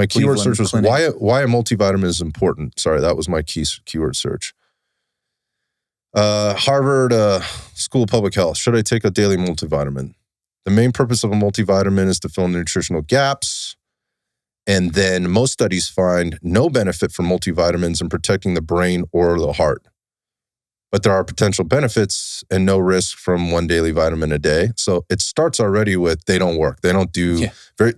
keyword search was why a multivitamin is important. Sorry, that was my keyword search. Harvard School of Public Health. Should I take a daily multivitamin? The main purpose of a multivitamin is to fill nutritional gaps. And then most studies find no benefit from multivitamins in protecting the brain or the heart. But there are potential benefits and no risk from one daily vitamin a day. So it starts already with they don't work. They don't do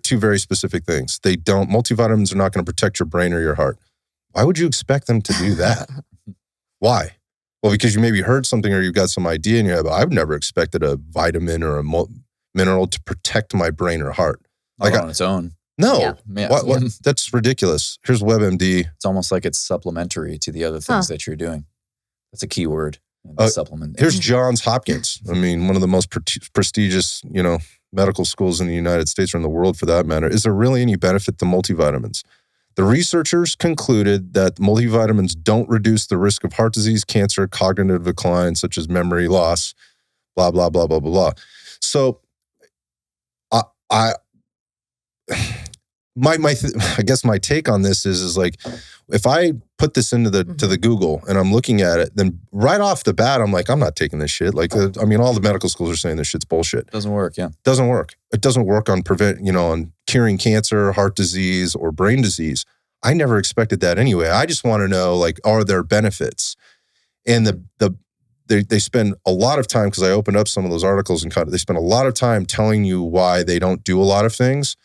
two very specific things. Multivitamins are not going to protect your brain or your heart. Why would you expect them to do that? Why? Well, because you maybe heard something or you've got some idea in your head, but I've never expected a vitamin or a mineral to protect my brain or heart. Like on its own. No. Yeah. What? That's ridiculous. Here's WebMD. It's almost like it's supplementary to the other things that you're doing. That's a key word. Supplement. Here's Johns Hopkins. I mean, one of the most prestigious, medical schools in the United States or in the world for that matter. Is there really any benefit to multivitamins? The researchers concluded that multivitamins don't reduce the risk of heart disease, cancer, cognitive decline, such as memory loss, blah, blah, blah, blah, blah, blah. So I guess my take on this is like, if I put this into to the Google and I'm looking at it, then right off the bat, I'm like, I'm not taking this shit. Like, all the medical schools are saying this shit's bullshit. Doesn't work, yeah. Doesn't work. It doesn't work on on curing cancer, heart disease, or brain disease. I never expected that anyway. I just want to know, like, are there benefits? And they spend a lot of time, because I opened up some of those articles and they spend a lot of time telling you why they don't do a lot of things.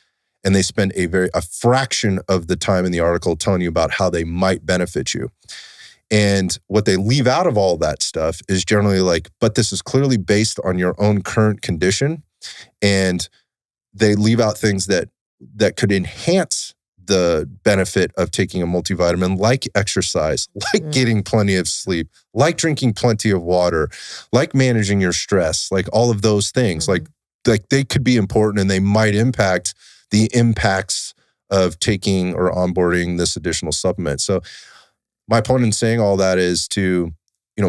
And they spend a fraction of the time in the article telling you about how they might benefit you. And what they leave out of all that stuff is generally like, but this is clearly based on your own current condition. And they leave out things that could enhance the benefit of taking a multivitamin, like exercise, like getting plenty of sleep, like drinking plenty of water, like managing your stress, like all of those things. Like they could be important and they might impact the impacts of taking or onboarding this additional supplement. So my point in saying all that is to,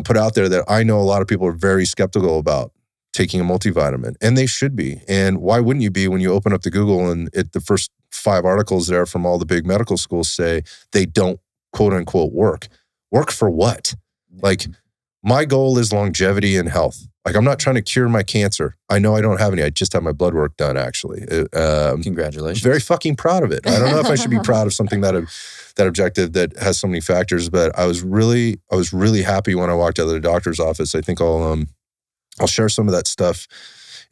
put out there that I know a lot of people are very skeptical about taking a multivitamin, and they should be. And why wouldn't you be when you open up the Google and the first 5 articles there from all the big medical schools say they don't quote unquote work? Work for what? Like, my goal is longevity and health. Like, I'm not trying to cure my cancer. I know I don't have any. I just had my blood work done, actually. Congratulations. Very fucking proud of it. I don't know if I should be proud of something that objective that has so many factors, but I was really happy when I walked out of the doctor's office. I think I'll share some of that stuff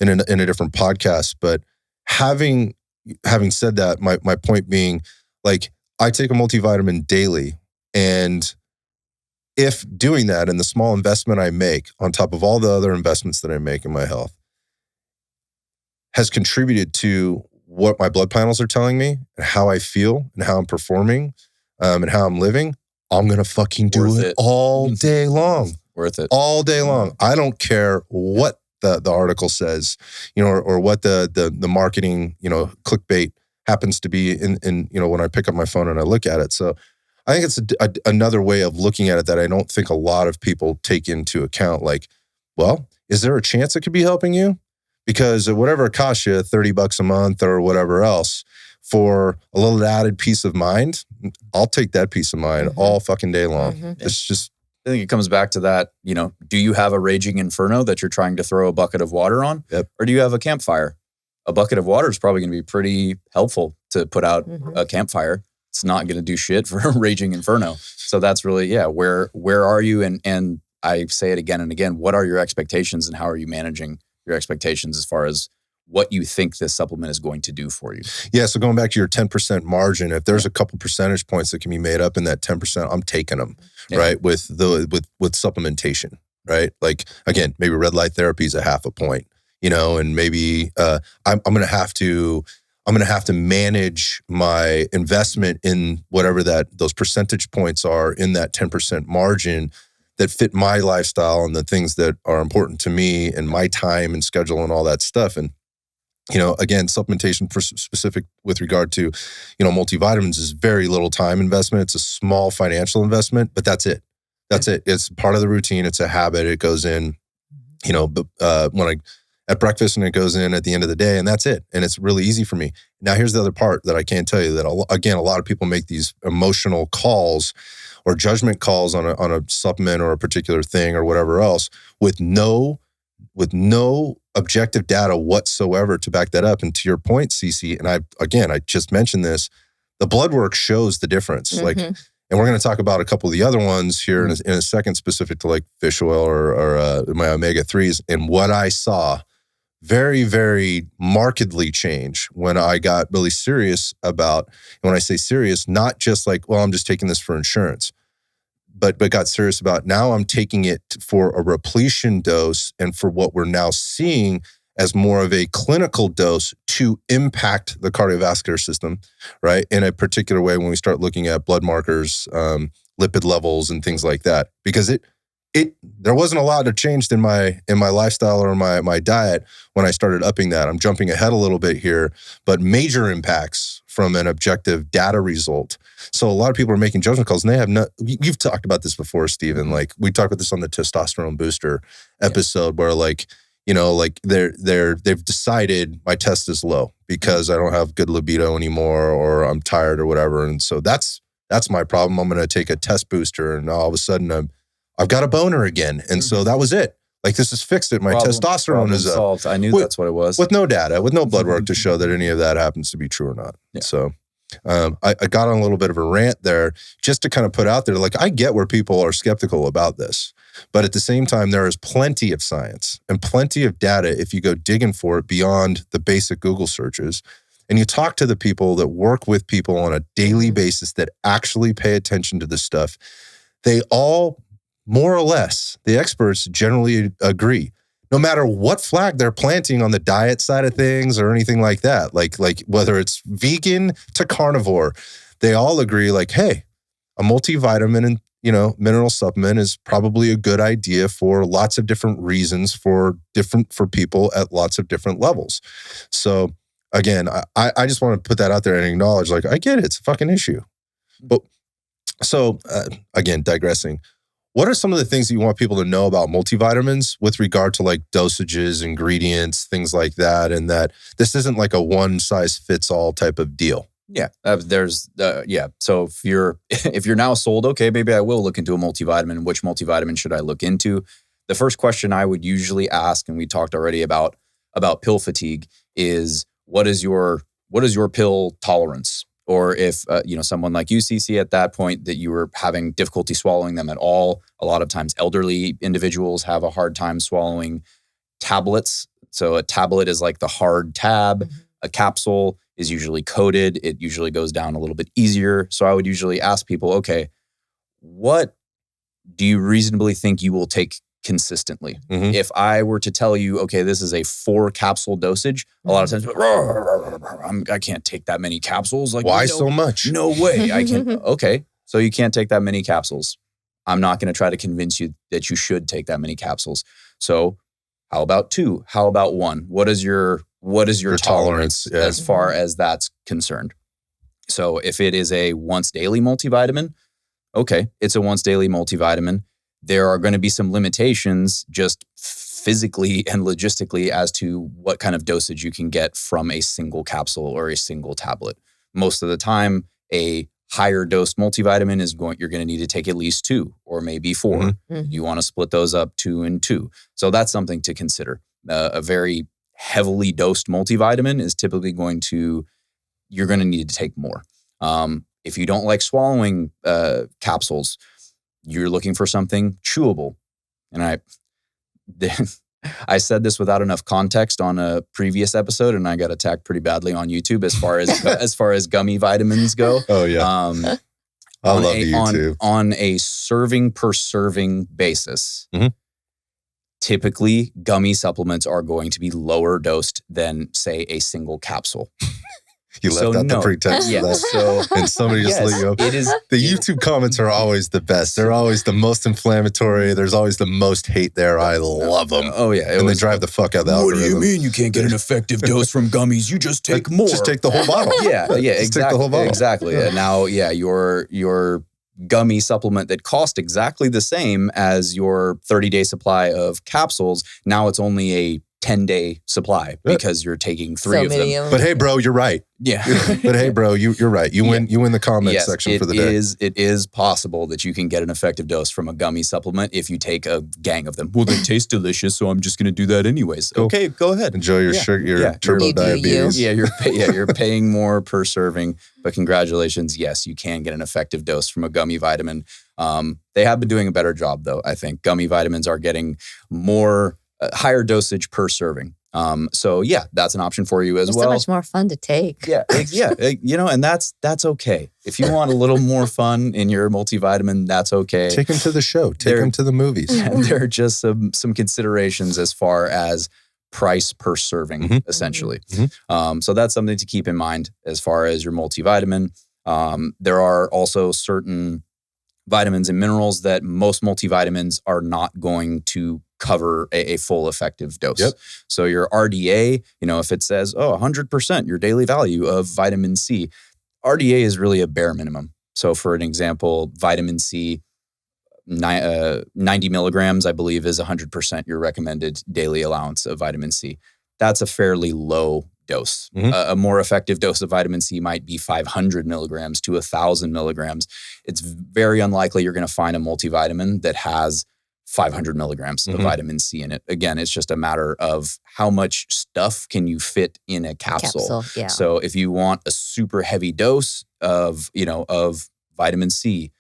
in a different podcast. But having said that, my point being, like, I take a multivitamin daily, and if doing that and the small investment I make on top of all the other investments that I make in my health has contributed to what my blood panels are telling me and how I feel and how I'm performing and how I'm living, I'm going to fucking do it all day long. Worth it. All day long. I don't care what the article says, or what the marketing, clickbait happens to be in when I pick up my phone and I look at it. So I think it's another way of looking at it that I don't think a lot of people take into account. Like, well, is there a chance it could be helping you? Because whatever it costs you, $30 a month or whatever else, for a little added peace of mind, I'll take that peace of mind all fucking day long. It's just, I think it comes back to that, do you have a raging inferno that you're trying to throw a bucket of water on? Yep. Or do you have a campfire? A bucket of water is probably going to be pretty helpful to put out a campfire. It's not going to do shit for a raging inferno. So that's really, where are you? And I say it again and again, what are your expectations and how are you managing your expectations as far as what you think this supplement is going to do for you? Yeah, so going back to your 10% margin, if there's a couple percentage points that can be made up in that 10%, I'm taking them, right? With supplementation, right? Like, again, maybe red light therapy is a half a point, and maybe I'm going to have to manage my investment in whatever those percentage points are in that 10% margin that fit my lifestyle and the things that are important to me and my time and schedule and all that stuff. And, again, supplementation for specific with regard to, multivitamins is very little time investment. It's a small financial investment, but that's it. That's it. It's part of the routine. It's a habit. It goes in, at breakfast and it goes in at the end of the day, and that's it. And it's really easy for me. Now, here's the other part that I can't tell you, that again, a lot of people make these emotional calls or judgment calls on a supplement or a particular thing or whatever else with no objective data whatsoever to back that up. And to your point, CeCe, and I just mentioned this, the blood work shows the difference. Like, and we're going to talk about a couple of the other ones here in a second, specific to like fish oil or my omega-3s. And what I saw very, very markedly change when I got really serious about, and when I say serious, not just like, well, I'm just taking this for insurance, but got serious about, now I'm taking it for a repletion dose and for what we're now seeing as more of a clinical dose to impact the cardiovascular system, right? In a particular way when we start looking at blood markers, lipid levels and things like that. Because there wasn't a lot that changed in my lifestyle or my diet when I started upping that. I'm jumping ahead a little bit here, but major impacts from an objective data result. So a lot of people are making judgment calls and they have not, you've talked about this before, Stephen. Like we talked about this on the testosterone booster episode where like, you know, like they've decided my test is low because I don't have good libido anymore or I'm tired or whatever. And so that's my problem. I'm going to take a test booster and all of a sudden I've got a boner again. And so that was it. Like this is fixed it. My testosterone is up. Solved. I knew that's what it was. With no data, with no blood work to show that any of that happens to be true or not. Yeah. So I got on a little bit of a rant there just to kind of put out there, like I get where people are skeptical about this, but at the same time, there is plenty of science and plenty of data if you go digging for it beyond the basic Google searches. And you talk to the people that work with people on a daily basis that actually pay attention to this stuff. They all, more or less, the experts generally agree. No matter what flag they're planting on the diet side of things or anything like that, like whether it's vegan to carnivore, they all agree like, hey, a multivitamin and, you know, mineral supplement is probably a good idea for lots of different reasons for people at lots of different levels. So again, I just want to put that out there and acknowledge, like, I get it, it's a fucking issue. But so again, digressing. What are some of the things that you want people to know about multivitamins with regard to like dosages, ingredients, things like that, and that this isn't like a one size fits all type of deal? Yeah, So if you're now sold, okay, maybe I will look into a multivitamin. Which multivitamin should I look into? The first question I would usually ask, and we talked already about pill fatigue, is what is your pill tolerance? Or if, someone like you, CeCe, at that point that you were having difficulty swallowing them at all. A lot of times elderly individuals have a hard time swallowing tablets. So a tablet is like the hard tab. A capsule is usually coated. It usually goes down a little bit easier. So I would usually ask people, okay, what do you reasonably think you will take consistently? If I were to tell you, okay, this is a 4 capsule dosage, a lot of times, I can't take that many capsules. Like, why so much? No way. I can. Okay, so you can't take that many capsules. I'm not going to try to convince you that you should take that many capsules. So how about 2? How about 1? What is your tolerance as far as that's concerned? So if it is a once daily multivitamin, okay, it's a once daily multivitamin. There are going to be some limitations just physically and logistically as to what kind of dosage you can get from a single capsule or a single tablet. Most of the time, a higher dose multivitamin you're going to need to take at least 2 or maybe 4. You want to split those up 2 and 2. So that's something to consider. A very heavily dosed multivitamin is typically you're going to need to take more. If you don't like swallowing capsules, you're looking for something chewable. And I said this without enough context on a previous episode, and I got attacked pretty badly on YouTube as far as gummy vitamins go. Oh yeah, I love the YouTube. On a serving per serving basis, typically gummy supplements are going to be lower dosed than, say, a single capsule. You left out the pretext of that. And somebody just let you up. The YouTube comments are always the best. They're always the most inflammatory. There's always the most hate there. I love them. Oh, yeah. And they drive the fuck out of the algorithm. What do you mean you can't get an effective dose from gummies? You just take more. Just take the whole bottle. Exactly. Take the whole bottle. Exactly. And now, your gummy supplement that cost exactly the same as your 30-day supply of capsules, now it's only a 10-day supply because you're taking 3 So of many them. of But hey, bro, you're right. Yeah. But hey, bro, you're right. You win the comment section for the day. It is possible that you can get an effective dose from a gummy supplement if you take a gang of them. Well, they taste delicious, so I'm just going to do that anyways. Cool. Okay, go ahead. Enjoy your turbo You do diabetes. You're paying more per serving, but congratulations. Yes, you can get an effective dose from a gummy vitamin. They have been doing a better job, though. I think gummy vitamins are getting more higher dosage per serving. So yeah, that's an option for you as It's well. so much more fun to take. Yeah, and that's okay. If you want a little more fun in your multivitamin, that's okay. Take them to the show. Take them to the movies. And there are just some considerations as far as price per serving, essentially. So that's something to keep in mind as far as your multivitamin. There are also certain vitamins and minerals that most multivitamins are not going to cover a full effective dose. Yep. So your RDA, if it says, 100% your daily value of vitamin C, RDA is really a bare minimum. So for an example, vitamin C, 90 milligrams, I believe, is 100% your recommended daily allowance of vitamin C. That's a fairly low dose. A more effective dose of vitamin C might be 500 milligrams to 1,000 milligrams. It's very unlikely you're going to find a multivitamin that has 500 milligrams of vitamin C in it. Again, it's just a matter of how much stuff can you fit in a capsule. Yeah. So if you want a super heavy dose of vitamin C,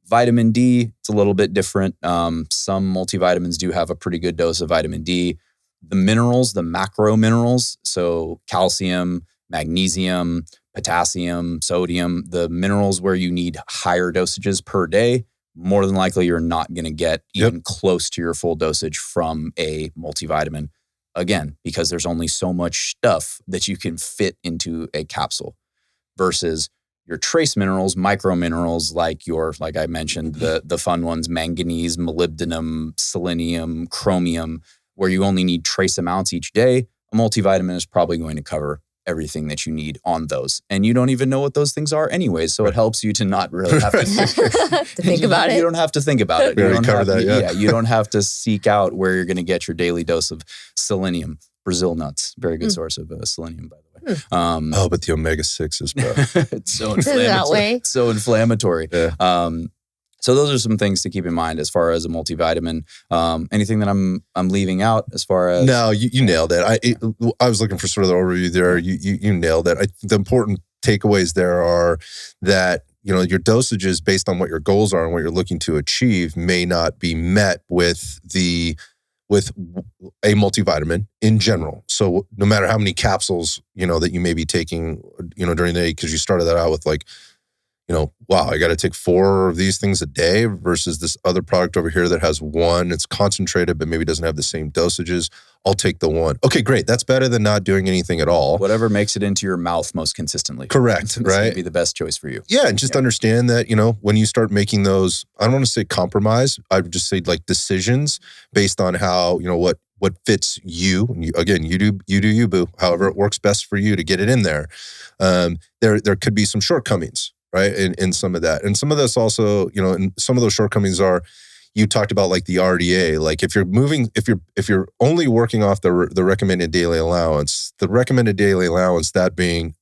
vitamin D, it's a little bit different. Some multivitamins do have a pretty good dose of vitamin D. The minerals, the macro minerals, so calcium, magnesium, potassium, sodium, the minerals where you need higher dosages per day, more than likely you're not going to get even close to your full dosage from a multivitamin. Again, because there's only so much stuff that you can fit into a capsule versus your trace minerals, micro minerals, like I mentioned, the fun ones, manganese, molybdenum, selenium, chromium, where you only need trace amounts each day. A multivitamin is probably going to cover everything that you need on those. And you don't even know what those things are anyways. So it helps you to not really have to think about it. You don't have to think about it. We already covered that. You don't have to seek out where you're going to get your daily dose of selenium. Brazil nuts, very good source of selenium, by the way. But the omega-6s, bro. It's so inflammatory. It's so inflammatory. Yeah. So those are some things to keep in mind as far as a multivitamin. Anything that I'm leaving out as far as? No, you nailed it. I was looking for sort of the overview there. You nailed it. The important takeaways there are that your dosages based on what your goals are and what you're looking to achieve may not be met with a multivitamin in general. So no matter how many capsules that you may be taking during the day, because you started that out with wow, I got to take 4 of these things a day versus this other product over here that has 1. It's concentrated, but maybe doesn't have the same dosages. I'll take the 1. Okay, great. That's better than not doing anything at all. Whatever makes it into your mouth most consistently. Correct, right? Would be the best choice for you. Yeah, and just understand that, when you start making those, I don't want to say compromise, I would just say decisions based on how, what fits you. Again, you do you, boo. However it works best for you to get it in there. There could be some shortcomings, right? In some of that. And some of this also, and some of those shortcomings are, you talked about the RDA, if you're only working off the recommended daily allowance, that being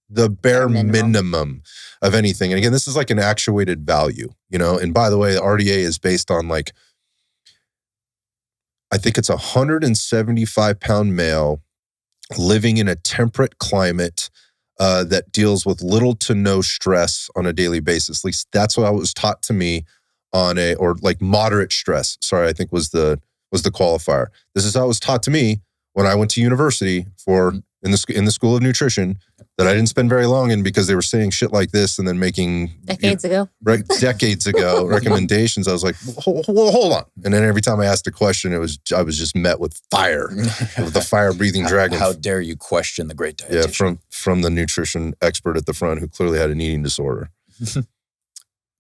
the bare minimum of anything. And again, this is an actuated value, and by the way, the RDA is based on I think it's 175-pound male living in a temperate climate that deals with little to no stress on a daily basis. At least that's what I was taught to me or moderate stress. Sorry, I think was the qualifier. This is how it was taught to me when I went to university in the School of Nutrition that I didn't spend very long in because they were saying shit like this and then making decades ago recommendations. I was like, hold on. And then every time I asked a question, I was just met with fire, with the fire breathing dragon. How dare you question the great dietitian? Yeah, from the nutrition expert at the front who clearly had an eating disorder.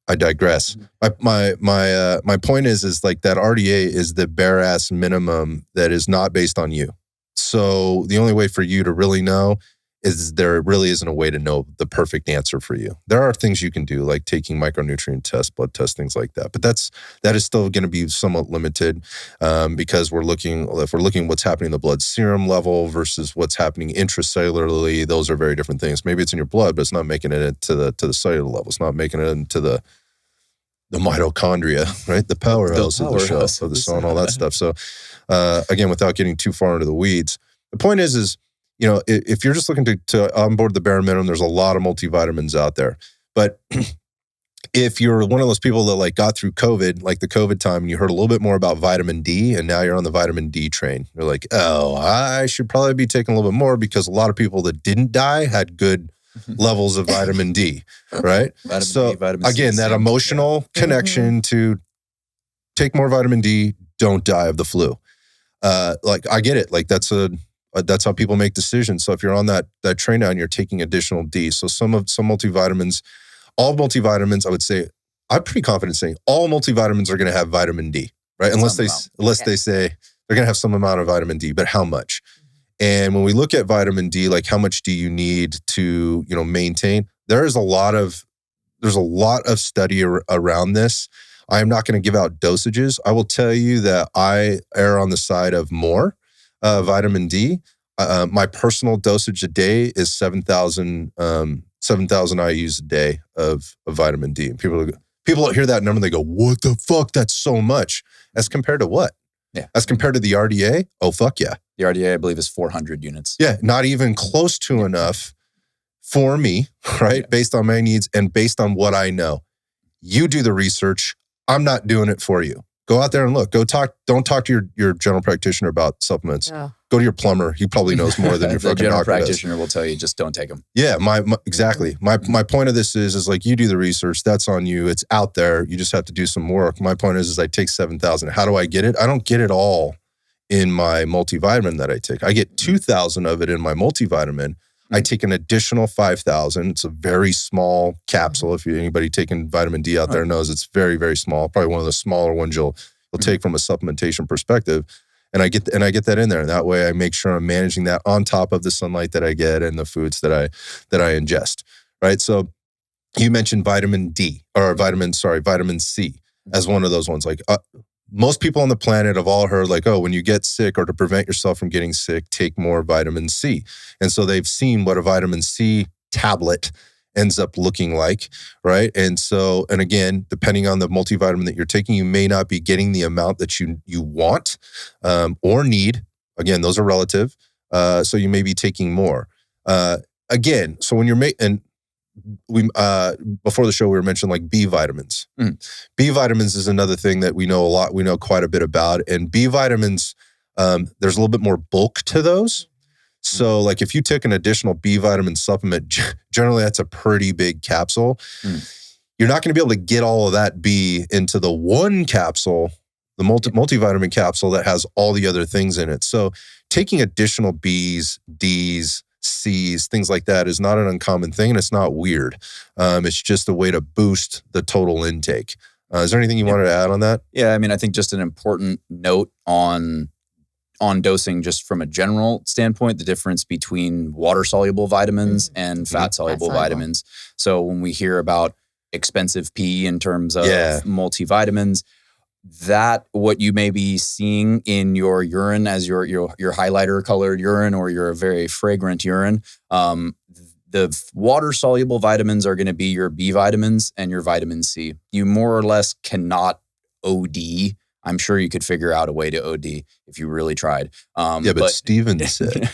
I digress. My point is that RDA is the bare ass minimum that is not based on you. So the only way for you to really know is there really isn't a way to know the perfect answer for you. There are things you can do, like taking micronutrient tests, blood tests, things like that. But that is still going to be somewhat limited because if we're looking what's happening in the blood serum level versus what's happening intracellularly, those are very different things. Maybe it's in your blood, but it's not making it into the cellular level. It's not making it into the mitochondria, right? The powerhouse of the cell, of the cell, and all that stuff. So again, without getting too far into the weeds, the point is, if you're just looking to onboard the bare minimum, there's a lot of multivitamins out there. But if you're one of those people that like got through COVID, like the COVID time, and you heard a little bit more about vitamin D, and now you're on the vitamin D train, you're like, oh, I should probably be taking a little bit more because a lot of people that didn't die had good levels of vitamin D, right? Vitamin D, vitamin C, again, that emotional connection to take more vitamin D, don't die of the flu. Like I get it. Like that's how people make decisions. So if you're on that train now and you're taking additional D, so some multivitamins, all multivitamins, I would say, I'm pretty confident saying all multivitamins are going to have vitamin D, right? Unless they say they're going to have some amount of vitamin D, but how much? And when we look at vitamin D, like how much do you need to, maintain? There's a lot of study around this. I am not going to give out dosages. I will tell you that I err on the side of more vitamin D. My personal dosage a day is 7,000 IUs a day of vitamin D. And people hear that number and they go, "What the fuck? That's so much." As compared to what? Yeah. As compared to the RDA? Oh, fuck yeah. The RDA, I believe, is 400 units. Yeah, not even close to enough for me, right? Yeah. Based on my needs and based on what I know. You do the research. I'm not doing it for you. Go out there and look. Don't talk to your general practitioner about supplements. Yeah. Go to your plumber. He probably knows more than your fucking doctor does. The general practitioner will tell you, just don't take them. Yeah, exactly. My point of this is like, you do the research. That's on you. It's out there. You just have to do some work. My point is I take 7,000. How do I get it? I don't get it all in my multivitamin that I take. I get 2,000 of it in my multivitamin. I take an additional 5,000. It's a very small capsule. If anybody taking vitamin D out there knows, it's very, very small. Probably one of the smaller ones you'll take from a supplementation perspective. And I get that in there. And that way I make sure I'm managing that on top of the sunlight that I get and the foods that I ingest. Right. So you mentioned vitamin C as one of those ones. Like most people on the planet have all heard like, oh, when you get sick or to prevent yourself from getting sick, take more vitamin C. And so they've seen what a vitamin C tablet ends up looking like, right? And so, and again, depending on the multivitamin that you're taking, you may not be getting the amount that you want or need. Again, those are relative. So you may be taking more. Again, so when you're before the show, we were mentioning like B vitamins. B vitamins is another thing that we know quite a bit about. And B vitamins, there's a little bit more bulk to those. So like if you take an additional B vitamin supplement, generally that's a pretty big capsule. You're not going to be able to get all of that B into the one capsule, the multivitamin capsule that has all the other things in it. So taking additional Bs, Ds, C's, things like that is not an uncommon thing, and it's not weird. It's just a way to boost the total intake. Is there anything you wanted to add on that? Yeah, I mean, I think just an important note on dosing, just from a general standpoint, the difference between water-soluble vitamins and fat-soluble vitamins. So when we hear about expensive P in terms of multivitamins, that what you may be seeing in your urine as your highlighter colored urine or your very fragrant urine, the water soluble vitamins are going to be your B vitamins and your vitamin C. You more or less cannot OD. I'm sure you could figure out a way to OD if you really tried. But Steven said.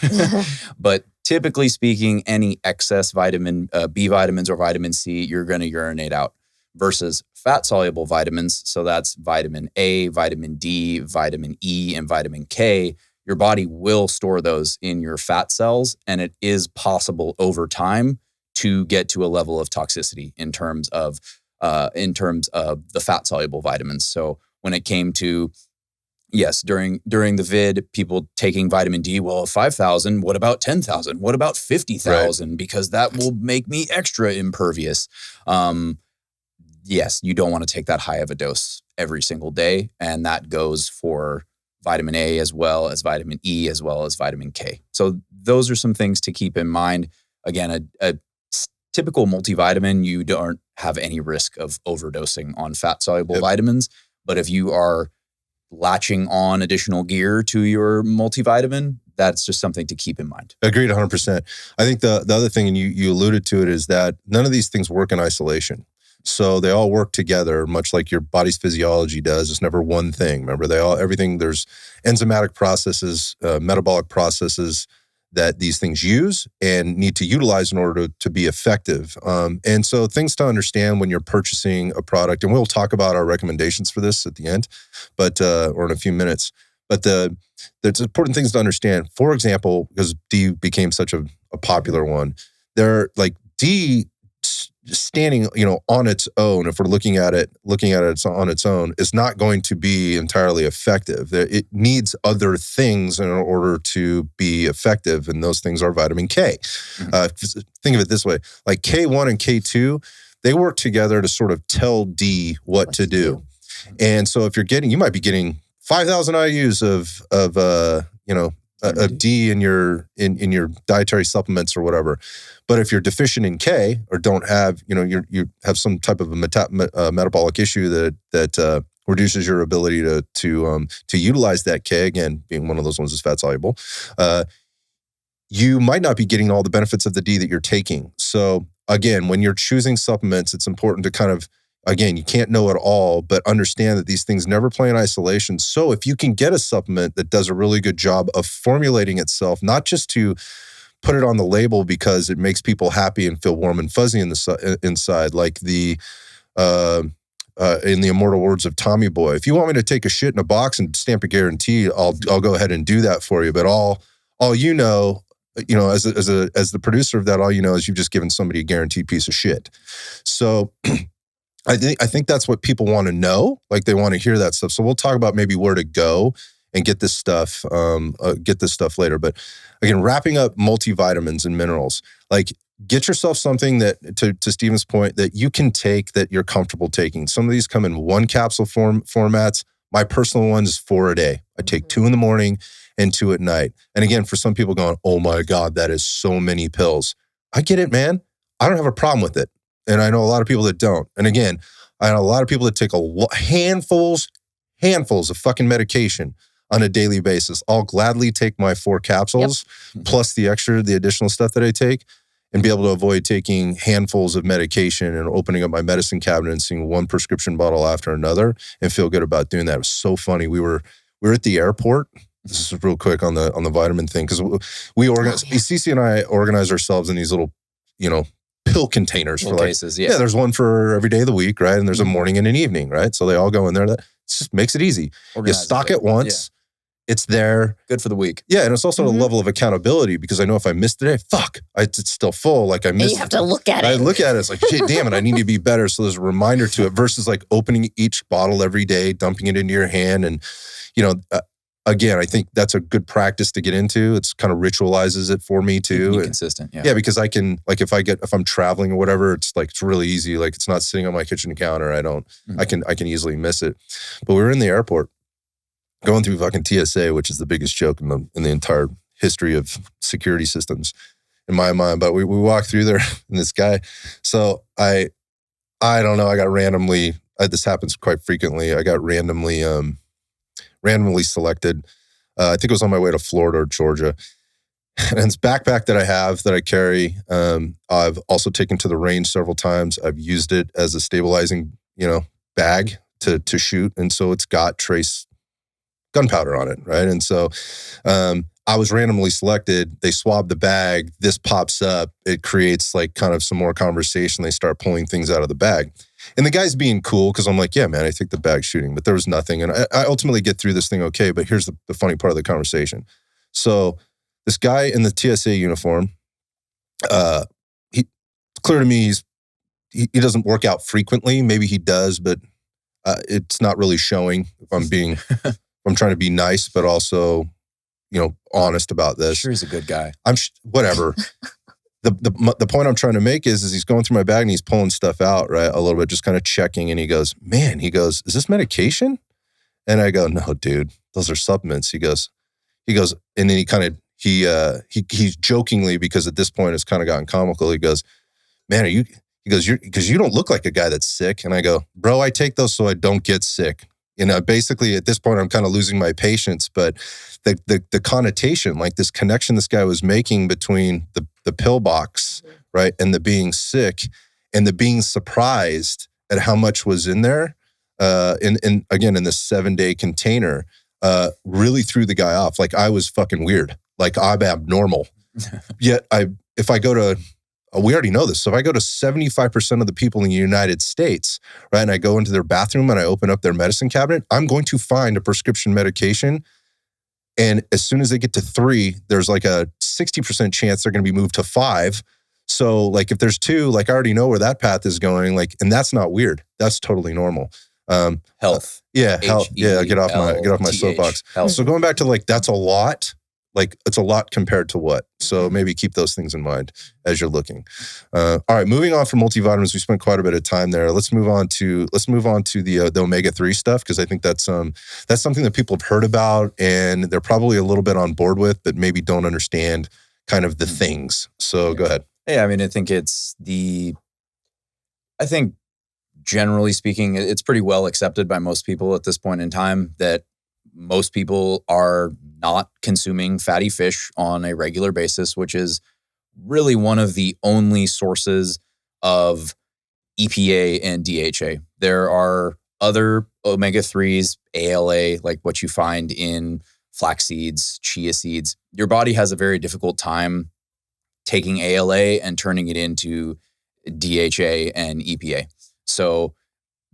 But typically speaking, any excess vitamin B vitamins or vitamin C, you're going to urinate out. Versus fat-soluble vitamins, so that's vitamin A, vitamin D, vitamin E, and vitamin K, your body will store those in your fat cells, and it is possible over time to get to a level of toxicity in terms of the fat-soluble vitamins. So when it came to, yes, during the vid, people taking vitamin D, well, 5,000, what about 10,000? What about 50,000? Right. Because that will make me extra impervious. Yes, you don't want to take that high of a dose every single day. And that goes for vitamin A as well as vitamin E as well as vitamin K. So those are some things to keep in mind. Again, a typical multivitamin, you don't have any risk of overdosing on fat-soluble vitamins. But if you are latching on additional gear to your multivitamin, that's just something to keep in mind. Agreed 100%. I think the other thing, and you alluded to it, is that none of these things work in isolation. So they all work together, much like your body's physiology does. It's never one thing. Remember, there's enzymatic processes, metabolic processes that these things use and need to utilize in order to be effective. And so things to understand when you're purchasing a product, and we'll talk about our recommendations for this at the end, but or in a few minutes. But there's important things to understand. For example, because D became such a popular one, they're like D standing, on its own, if we're looking at it on its own, is not going to be entirely effective. It needs other things in order to be effective, and those things are vitamin K. Think of it this way, like K1 and K2, they work together to sort of tell D what to do. And so if you might be getting 5,000 IUs of D in your dietary supplements or whatever. But if you're deficient in K or don't have, you have some type of a metabolic issue that reduces your ability to utilize that K, again, being one of those ones is fat soluble, you might not be getting all the benefits of the D that you're taking. So again, when you're choosing supplements, it's important to kind of, again, you can't know it all, but understand that these things never play in isolation. So if you can get a supplement that does a really good job of formulating itself, not just to put it on the label because it makes people happy and feel warm and fuzzy inside, like in the immortal words of Tommy Boy, if you want me to take a shit in a box and stamp a guarantee, I'll go ahead and do that for you. But all as the producer of that, all you know is you've just given somebody a guaranteed piece of shit. So I think that's what people want to know. Like they want to hear that stuff. So we'll talk about maybe where to go and get this stuff later. But again, wrapping up multivitamins and minerals, like get yourself something that, to Steven's point, that you can take that you're comfortable taking. Some of these come in one capsule formats. My personal one is 4 a day. I take 2 in the morning and 2 at night. And again, for some people going, oh my God, that is so many pills. I get it, man. I don't have a problem with it. And I know a lot of people that don't. And again, I know a lot of people that take handfuls of fucking medication on a daily basis. I'll gladly take my 4 capsules plus the additional stuff that I take and be able to avoid taking handfuls of medication and opening up my medicine cabinet and seeing one prescription bottle after another and feel good about doing that. It was so funny. We were at the airport. This is real quick on the vitamin thing, because we organize, CeCe and I organize ourselves in these little, pill containers for cases. Yeah, there's one for every day of the week, right? And there's a morning and an evening, right? So they all go in there. That just makes it easy. You stock it once. Yeah. It's there. Good for the week. Yeah, and it's also a level of accountability, because I know if I missed today, it's still full. Like I missed. And you have to look at it. I look at it. It's like, shit, damn it, I need to be better. So there's a reminder to it versus like opening each bottle every day, dumping it into your hand, and again, I think that's a good practice to get into. It's kind of ritualizes it for me too. Be consistent. Yeah. Yeah, because I can, like, if I'm traveling or whatever, it's really easy. Like it's not sitting on my kitchen counter. I can easily miss it. But we were in the airport going through fucking TSA, which is the biggest joke in the entire history of security systems in my mind. But we walked through there and this guy, so I don't know, I got randomly, this happens quite frequently. I got randomly selected. I think it was on my way to Florida or Georgia. And it's backpack that I carry. I've also taken to the range several times. I've used it as a stabilizing, bag to shoot. And so it's got trace gunpowder on it, right? And so I was randomly selected. They swab the bag. This pops up. It creates like kind of some more conversation. They start pulling things out of the bag. And the guy's being cool because I'm like, yeah, man, I think the bag's shooting, but there was nothing. And I ultimately get through this thing okay, but here's the funny part of the conversation. So this guy in the TSA uniform, it's clear to me he doesn't work out frequently. Maybe he does, but it's not really showing if I'm trying to be nice, but also, honest about this. Sure, he's a good guy. Whatever. The point I'm trying to make is he's going through my bag and he's pulling stuff out, right? A little bit, just kind of checking. And he goes, is this medication? And I go, no, dude, those are supplements. He goes, and then he's jokingly, because at this point it's kind of gotten comical. He goes, man, because you don't look like a guy that's sick. And I go, bro, I take those so I don't get sick. Basically at this point I'm kind of losing my patience, but the connotation, like this connection this guy was making between the pill box, right, and the being sick and the being surprised at how much was in there, again in this 7-day container, really threw the guy off. Like I was fucking weird, like I'm abnormal. Yet if I go to, we already know this. So if I go to 75% of the people in the United States, right, and I go into their bathroom and I open up their medicine cabinet, I'm going to find a prescription medication. And as soon as they get to 3, there's like a 60% chance they're going to be moved to 5. So like if there's 2, like I already know where that path is going. Like, and that's not weird. That's totally normal. Health. Health. Yeah, get off my soapbox. Health. So going back to like, that's a lot. Like it's a lot compared to what? So maybe keep those things in mind as you're looking. All right, moving on from multivitamins, we spent quite a bit of time there. Let's move on to the omega-3 stuff, because I think that's something that people have heard about and they're probably a little bit on board with, but maybe don't understand kind of the things. So go ahead. Yeah, I mean, I think generally speaking, it's pretty well accepted by most people at this point in time that most people are not consuming fatty fish on a regular basis, which is really one of the only sources of EPA and DHA. There are other omega-3s, ALA, like what you find in flax seeds, chia seeds. Your body has a very difficult time taking ALA and turning it into DHA and EPA. So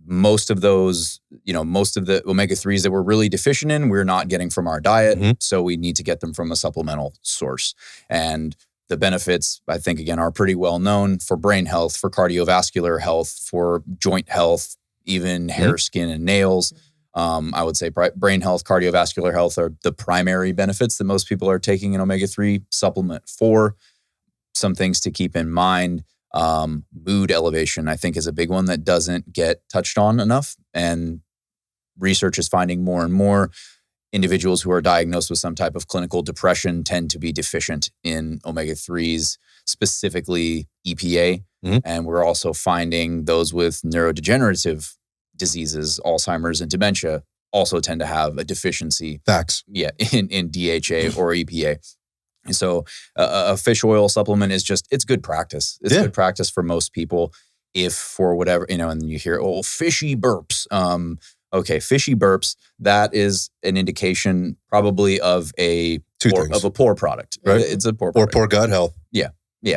most of those, most of the omega-3s that we're really deficient in, we're not getting from our diet. Mm-hmm. So we need to get them from a supplemental source. And the benefits, I think, again, are pretty well known for brain health, for cardiovascular health, for joint health, even hair, skin, and nails. I would say brain health, cardiovascular health are the primary benefits that most people are taking an omega-3 supplement for. Some things to keep in mind. Mood elevation, I think, is a big one that doesn't get touched on enough. And research is finding more and more individuals who are diagnosed with some type of clinical depression tend to be deficient in omega-3s, specifically EPA. Mm-hmm. And we're also finding those with neurodegenerative diseases, Alzheimer's and dementia, also tend to have a deficiency. Facts. Yeah, in DHA or EPA. And so a fish oil supplement is it's good practice. It's good practice for most people if for whatever, and you hear, fishy burps. Okay, fishy burps, that is an indication probably of a poor product. Right? It's a poor product. Or poor gut health. Yeah.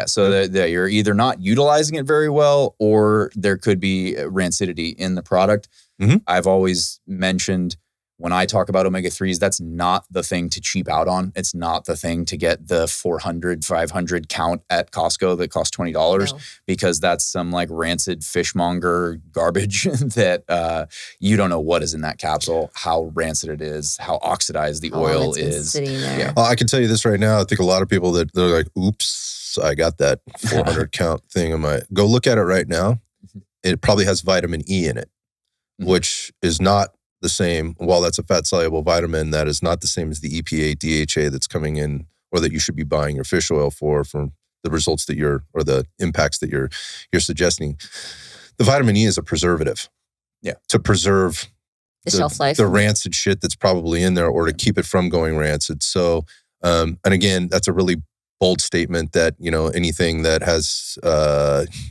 So that you're either not utilizing it very well or there could be rancidity in the product. Mm-hmm. I've always mentioned when I talk about omega-3s, that's not the thing to cheap out on. It's not the thing to get the 400, 500 count at Costco that costs $20 because that's some like rancid fishmonger garbage that you don't know what is in that capsule, how rancid it is, how oxidized the oil is. Sitting there. Yeah. I can tell you this right now. I think a lot of people that they're like, oops, I got that 400 count thing in my, go look at it right now. It probably has vitamin E in it, which is not the same. While that's a fat soluble vitamin, that is not the same as the EPA, DHA that's coming in, or that you should be buying your fish oil for the results that or the impacts that you're suggesting. The vitamin E is a preservative. Yeah. To preserve the shelf life, the rancid shit that's probably in there, or to keep it from going rancid. So, and again, that's a really bold statement that, anything that has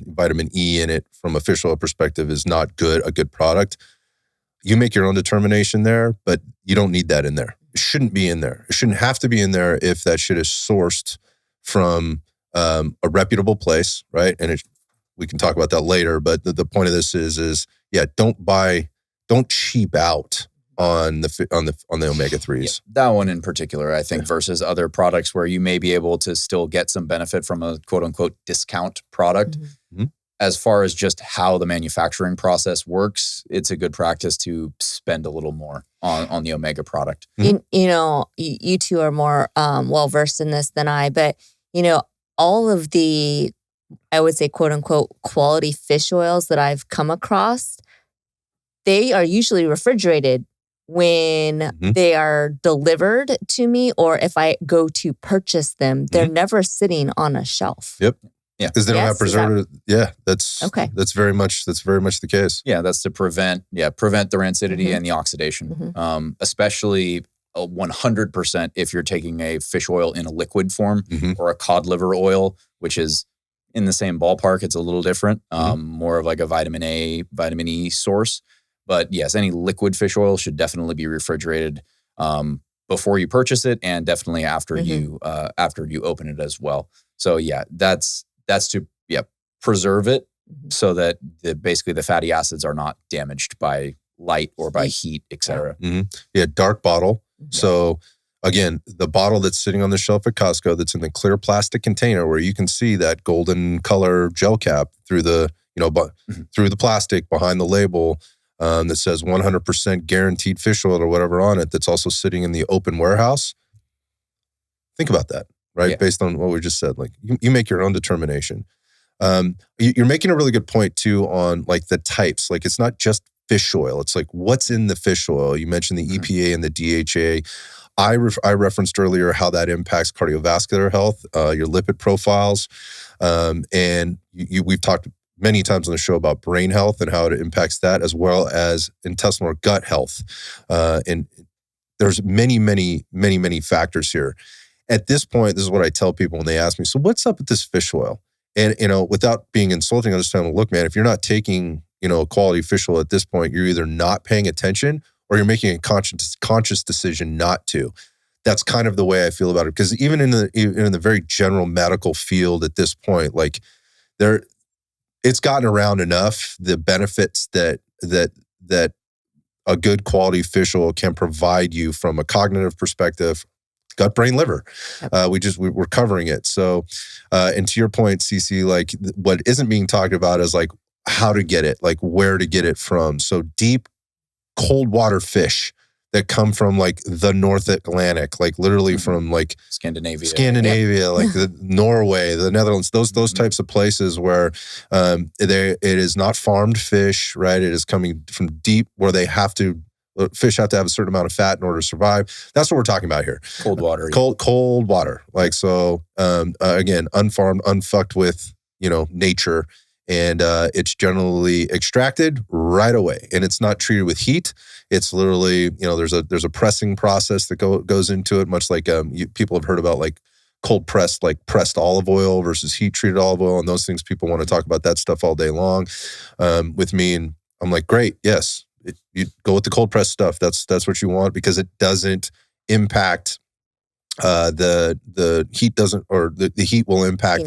vitamin E in it from a fish oil perspective is not a good product. You make your own determination there, but you don't need that in there. It shouldn't be in there. It shouldn't have to be in there if that shit is sourced from a reputable place, right? And we can talk about that later, but the point of this is don't cheap out on the omega-3s. Yeah, that one in particular, I think, versus other products where you may be able to still get some benefit from a quote unquote discount product. Mm-hmm. As far as just how the manufacturing process works, it's a good practice to spend a little more on the omega product. You two are more well-versed in this than I, but, all of the, I would say, quote unquote, quality fish oils that I've come across, they are usually refrigerated when they are delivered to me, or if I go to purchase them, they're never sitting on a shelf. Yep. Yeah. Because they don't have preservative. That's very much the case. Yeah, that's to prevent the rancidity and the oxidation. Especially 100% if you're taking a fish oil in a liquid form or a cod liver oil, which is in the same ballpark. It's a little different, more of like a vitamin A, vitamin E source. But yes, any liquid fish oil should definitely be refrigerated before you purchase it, and definitely after you open it as well. So yeah, that's to preserve it so that basically the fatty acids are not damaged by light or by heat, etc. Yeah, dark bottle. So again, the bottle that's sitting on the shelf at Costco that's in the clear plastic container where you can see that golden color gel cap through the through the plastic behind the label. That says 100% guaranteed fish oil or whatever on it, that's also sitting in the open warehouse. Think about that, right? Yeah. Based on what we just said, like you make your own determination. You're making a really good point too on like the types. Like it's not just fish oil. It's like what's in the fish oil. You mentioned the EPA and the DHA. I referenced earlier how that impacts cardiovascular health, your lipid profiles. And we've talked many times on the show about brain health and how it impacts that, as well as intestinal or gut health. And there's many factors here. At this point, this is what I tell people when they ask me, so what's up with this fish oil? And, without being insulting, I just tell them, look, man, if you're not taking, a quality fish oil at this point, you're either not paying attention or you're making a conscious decision not to. That's kind of the way I feel about it. Because even in the very general medical field at this point, like it's gotten around enough, the benefits that a good quality fish oil can provide you from a cognitive perspective, gut, brain, liver. We're covering it. So, and to your point, CeCe, like what isn't being talked about is like how to get it, like where to get it from. So deep, cold water fish that come from like the North Atlantic, like literally from like Scandinavia, like the Norway, the Netherlands, those types of places where it is not farmed fish, right? It is coming from deep where fish have to have a certain amount of fat in order to survive. That's what we're talking about here. Cold water. Cold water. Like, so again, unfarmed, unfucked with, nature. And it's generally extracted right away, and it's not treated with heat. It's literally, there's a pressing process that goes into it, much like people have heard about like cold pressed, like pressed olive oil versus heat treated olive oil, and those things. People want to talk about that stuff all day long with me, and I'm like, great, yes, you go with the cold pressed stuff. That's what you want because it doesn't impact. The heat doesn't, or the heat will impact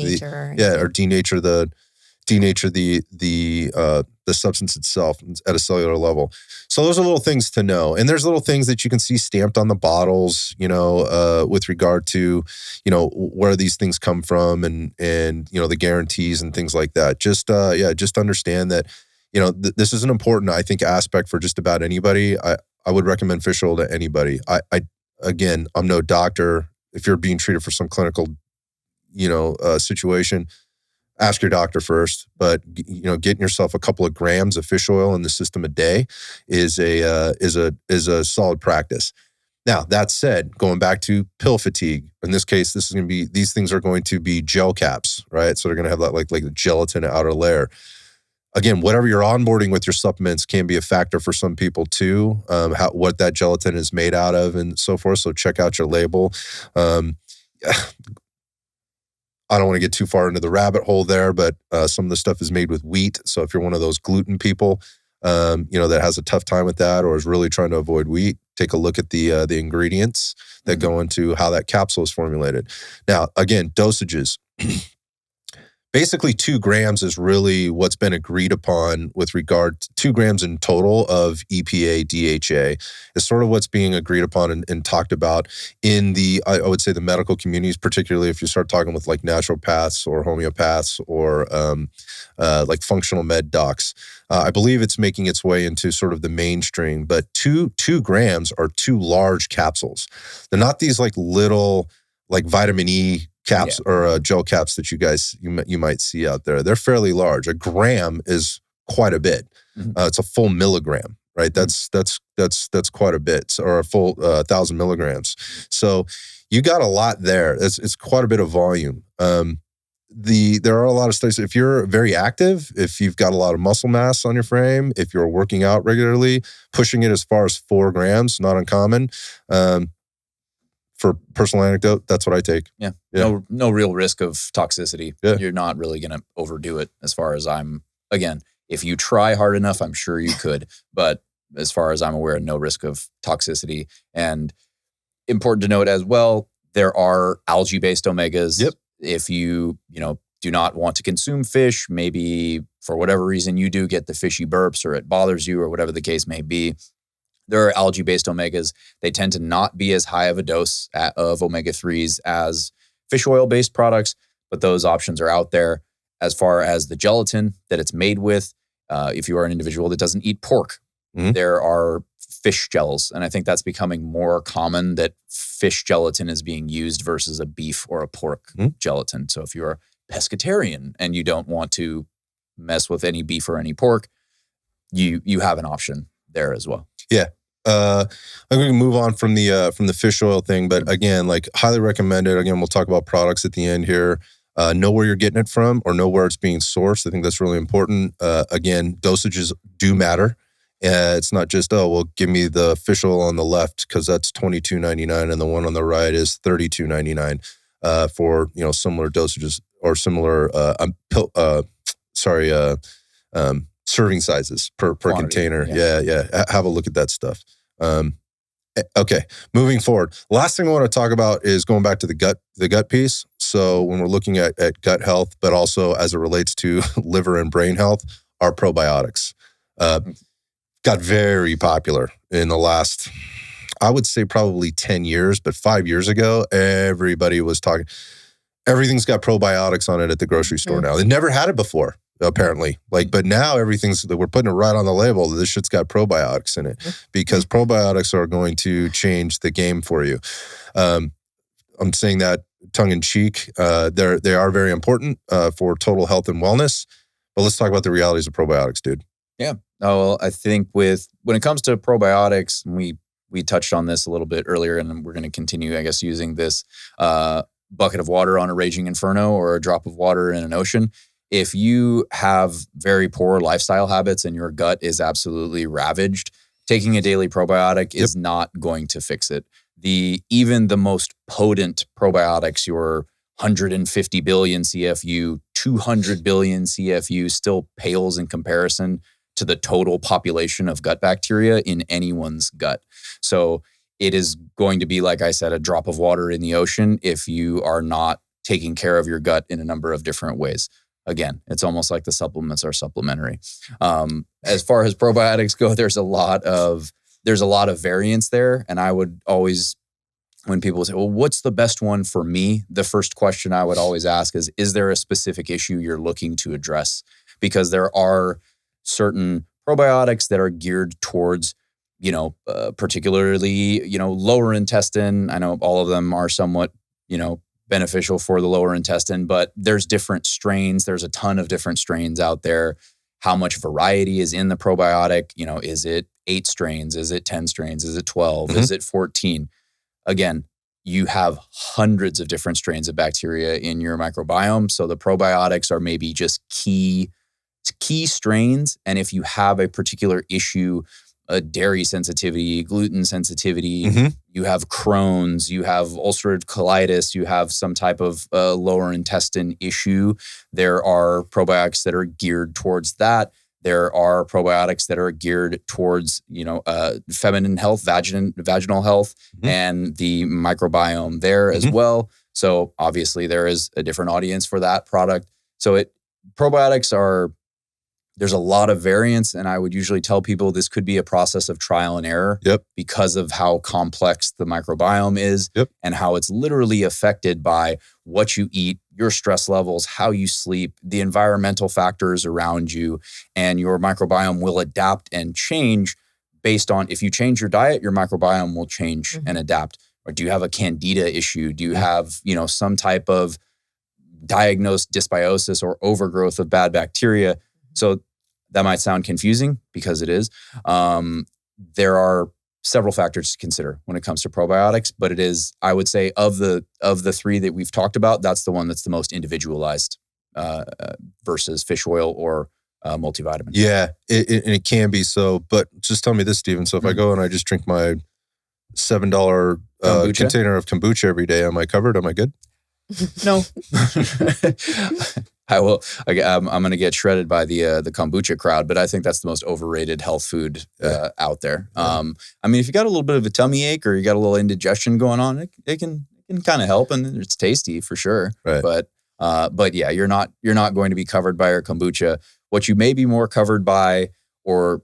denature the substance itself at a cellular level. So those are little things to know. And there's little things that you can see stamped on the bottles, with regard to, where these things come from and the guarantees and things like that. Just understand that, this is an important, I think, aspect for just about anybody. I would recommend fish oil to anybody. Again, I'm no doctor. If you're being treated for some clinical, situation, ask your doctor first, but getting yourself a couple of grams of fish oil in the system a day is a solid practice. Now, that said, going back to pill fatigue, in this case, these things are going to be gel caps, right? So they're going to have that like a gelatin outer layer. Again, whatever you're onboarding with your supplements can be a factor for some people too, what that gelatin is made out of and so forth. So check out your label. I don't want to get too far into the rabbit hole there, but some of the stuff is made with wheat. So if you're one of those gluten people, that has a tough time with that or is really trying to avoid wheat, take a look at the ingredients that go into how that capsule is formulated. Now, again, dosages. Basically, 2 grams is really what's been agreed upon with regard to 2 grams in total of EPA, DHA is sort of what's being agreed upon and talked about in I would say the medical communities, particularly if you start talking with like naturopaths or homeopaths or like functional med docs. I believe it's making its way into sort of the mainstream, but 2 grams are 2 large capsules. They're not these like little like vitamin E caps or gel caps that you might see out there. They're fairly large. A gram is quite a bit. It's a full milligram, right? That's quite a bit, or a full 1,000 milligrams. So you got a lot there. It's quite a bit of volume. There are a lot of studies. If you're very active, if you've got a lot of muscle mass on your frame, if you're working out regularly, pushing it as far as 4 grams, not uncommon. For personal anecdote, that's what I take. Yeah. No real risk of toxicity. Yeah. You're not really going to overdo it as far as again, if you try hard enough, I'm sure you could, but as far as I'm aware, no risk of toxicity. And important to note as well, there are algae-based omegas. Yep. If you do not want to consume fish, maybe for whatever reason you do get the fishy burps or it bothers you or whatever the case may be, there are algae-based omegas. They tend to not be as high of a dose of omega-3s as fish oil-based products, but those options are out there. As far as the gelatin that it's made with, if you are an individual that doesn't eat pork, there are fish gels. And I think that's becoming more common that fish gelatin is being used versus a beef or a pork gelatin. So if you're a pescatarian and you don't want to mess with any beef or any pork, you have an option there as well. Yeah. I'm going to move on from the fish oil thing, but again, like highly recommended. Again, we'll talk about products at the end here. Know where you're getting it from or know where it's being sourced. I think that's really important. Again, dosages do matter. It's not just, give me the fish oil on the left because that's $22.99 and the one on the right is $32.99 for similar dosages or similar serving sizes per container. Yeah. Have a look at that stuff. Okay, moving forward. Last thing I want to talk about is going back to the gut piece. So when we're looking at gut health, but also as it relates to liver and brain health, are probiotics. Got very popular in the last, I would say probably 10 years, but 5 years ago, everybody was talking. Everything's got probiotics on it at the grocery store now. They never had it before, apparently. But now we're putting it right on the label. This shit's got probiotics in it because probiotics are going to change the game for you. I'm saying that tongue in cheek. They are very important for total health and wellness. But let's talk about the realities of probiotics, dude. Yeah. Well, I think when it comes to probiotics, we touched on this a little bit earlier, and we're going to continue, I guess, using this bucket of water on a raging inferno or a drop of water in an ocean. If you have very poor lifestyle habits and your gut is absolutely ravaged, taking a daily probiotic is not going to fix it. Even the most potent probiotics, your 150 billion CFU, 200 billion CFU, still pales in comparison to the total population of gut bacteria in anyone's gut. So it is going to be, like I said, a drop of water in the ocean if you are not taking care of your gut in a number of different ways. Again, it's almost like the supplements are supplementary. As far as probiotics go, there's a lot of variance there. And I would always, when people say, well, what's the best one for me? The first question I would always ask is there a specific issue you're looking to address? Because there are certain probiotics that are geared towards, particularly, lower intestine. I know all of them are somewhat, beneficial for the lower intestine, but there's different strains. There's a ton of different strains out there. How much variety is in the probiotic? Is it 8 strains? Is it 10 strains? Is it 12? Is it 14? Again, you have hundreds of different strains of bacteria in your microbiome. So the probiotics are maybe just key strains. And if you have a particular issue, a dairy sensitivity, gluten sensitivity, you have Crohn's, you have ulcerative colitis, you have some type of lower intestine issue, there are probiotics that are geared towards that. There are probiotics that are geared towards, feminine health, vaginal health, and the microbiome there as well. So obviously there is a different audience for that product. So probiotics there's a lot of variance, and I would usually tell people this could be a process of trial and error because of how complex the microbiome is and how it's literally affected by what you eat, your stress levels, how you sleep, the environmental factors around you, and your microbiome will adapt and change based on, if you change your diet, your microbiome will change and adapt. Or do you have a candida issue? Do you have, some type of diagnosed dysbiosis or overgrowth of bad bacteria? So That might sound confusing because it is. There are several factors to consider when it comes to probiotics, but it is, I would say, of the three that we've talked about, that's the one that's the most individualized versus fish oil or multivitamin. Yeah, it can be so. But just tell me this, Steven. So if I go and I just drink my $7 container of kombucha every day, am I covered? Am I good? No. I will. I'm going to get shredded by the kombucha crowd, but I think that's the most overrated health food out there. I mean, if you got a little bit of a tummy ache or you got a little indigestion going on, it can kind of help, and it's tasty for sure. Right. But yeah, you're not going to be covered by your kombucha. What you may be more covered by, or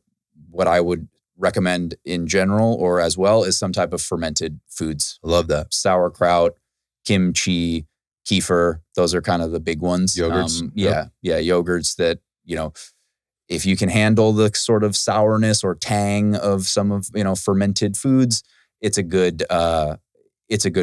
what I would recommend in general or as well, is some type of fermented foods. I love that. Sauerkraut, kimchi, kefir, those are kind of the big ones. Yogurts. Yogurts that, if you can handle the sort of sourness or tang of some of, fermented foods, it's a good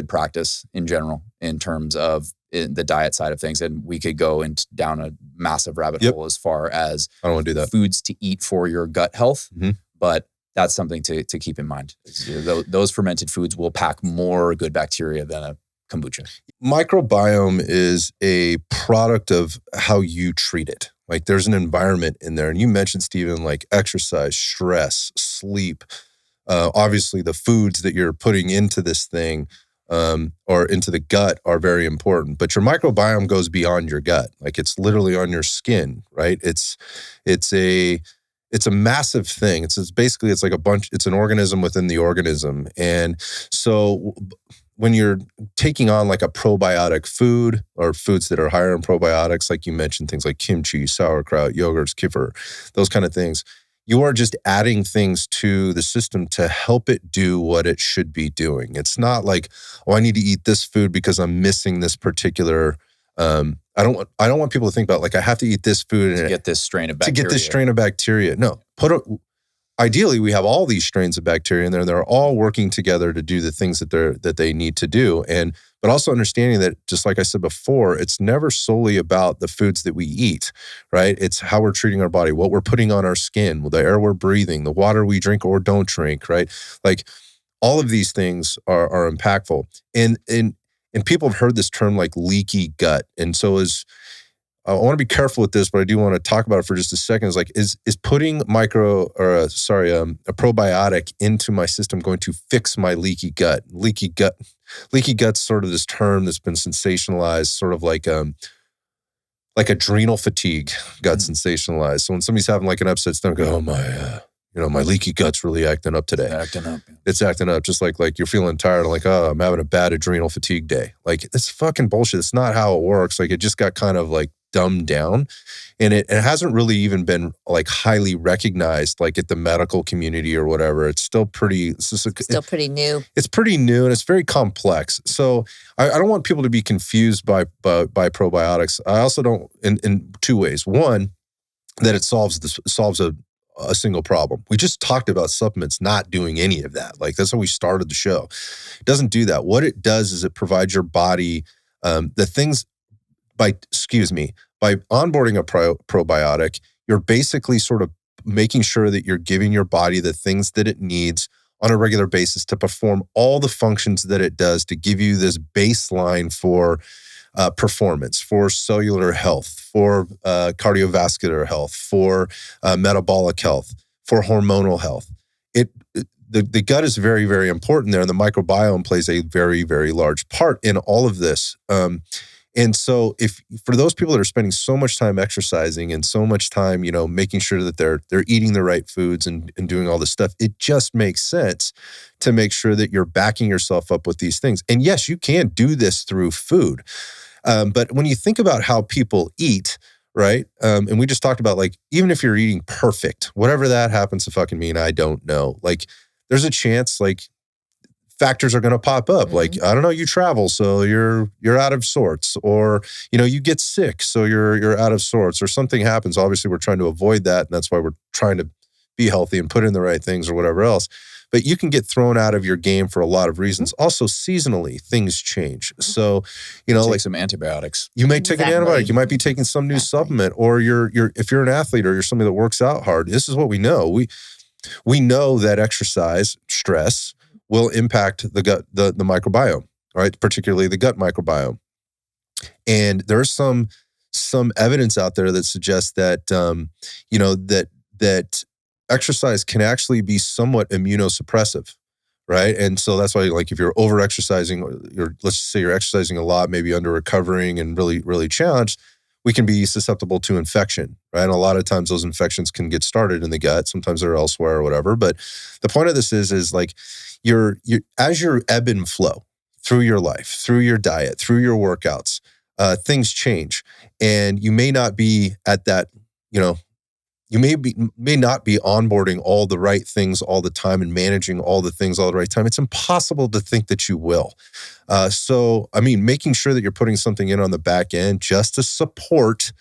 practice in general in terms of the diet side of things. And we could go down a massive rabbit hole as far as I don't want to do that. Foods to eat for your gut health. Mm-hmm. But that's something to keep in mind. Those fermented foods will pack more good bacteria than a kombucha. Microbiome is a product of how you treat it. Like there's an environment in there. And you mentioned, Steven, like exercise, stress, sleep, obviously the foods that you're putting into this thing or into the gut are very important. But your microbiome goes beyond your gut. Like it's literally on your skin, right? It's a massive thing. It's like it's an organism within the organism. And so when you're taking on like a probiotic food or foods that are higher in probiotics, like you mentioned, things like kimchi, sauerkraut, yogurts, kefir, those kind of things, you are just adding things to the system to help it do what it should be doing. It's not like, I need to eat this food because I'm missing this particular I don't want people to think about like I have to eat this food to get this strain of bacteria. No, ideally we have all these strains of bacteria in there, and they're all working together to do the things that they need to do. But also understanding that, just like I said before, it's never solely about the foods that we eat, right? It's how we're treating our body, what we're putting on our skin, the air we're breathing, the water we drink or don't drink, right? Like all of these things are impactful. And people have heard this term like leaky gut. And so I want to be careful with this, but I do want to talk about it for just a second. Is like, is putting a probiotic into my system going to fix my leaky gut? Leaky gut's sort of this term that's been sensationalized, sort of like adrenal fatigue got sensationalized. So when somebody's having like an upset stomach, go, oh my, my leaky gut's really acting up today. It's acting up, just like you're feeling tired, like, oh, I'm having a bad adrenal fatigue day. Like, it's fucking bullshit. It's not how it works. Like, it just got kind of like dumbed down, and it hasn't really even been like highly recognized, like at the medical community or whatever. It's still pretty. Still pretty new. It's pretty new, and it's very complex. So I don't want people to be confused by probiotics. I also don't in two ways. One, that it solves a single problem. We just talked about supplements not doing any of that. Like that's how we started the show. It doesn't do that. What it does is it provides your body the things by onboarding a probiotic. You're basically sort of making sure that you're giving your body the things that it needs on a regular basis to perform all the functions that it does to give you this baseline for performance, for cellular health, for cardiovascular health, for metabolic health, for hormonal health. The gut is very, very important there, and the microbiome plays a very, very large part in all of this. And so for those people that are spending so much time exercising and so much time, making sure that they're eating the right foods and doing all this stuff, it just makes sense to make sure that you're backing yourself up with these things. And yes, you can do this through food. But when you think about how people eat, right? And we just talked about, like, even if you're eating perfect, whatever that happens to fucking mean, I don't know. Like, there's a chance, like, factors are going to pop up. Mm-hmm. Like, I don't know, you travel, so you're out of sorts, or, you get sick, so you're out of sorts, or something happens. Obviously, we're trying to avoid that, and that's why we're trying to be healthy and put in the right things or whatever else. but you can get thrown out of your game for a lot of reasons. Also, seasonally, things change. So, Take like some antibiotics. you may take an Exactly. antibiotic, you might be taking some new supplement, or if you're an athlete or you're somebody that works out hard, this is what we know. We know that exercise, stress, will impact the gut, the microbiome, right? Particularly the gut microbiome. And there's some evidence out there that suggests that that exercise can actually be somewhat immunosuppressive, right? And so that's why, like, if you're over exercising, let's just say you're exercising a lot, maybe under recovering and really, really challenged, we can be susceptible to infection, right? And a lot of times those infections can get started in the gut. Sometimes they're elsewhere or whatever. But the point of this is like you're as your ebb and flow through your life, through your diet, through your workouts, things change, and you may not be at that, you may not be onboarding all the right things all the time and managing all the things all the right time. It's impossible to think that you will. So, I mean, making sure that you're putting something in on the back end just to support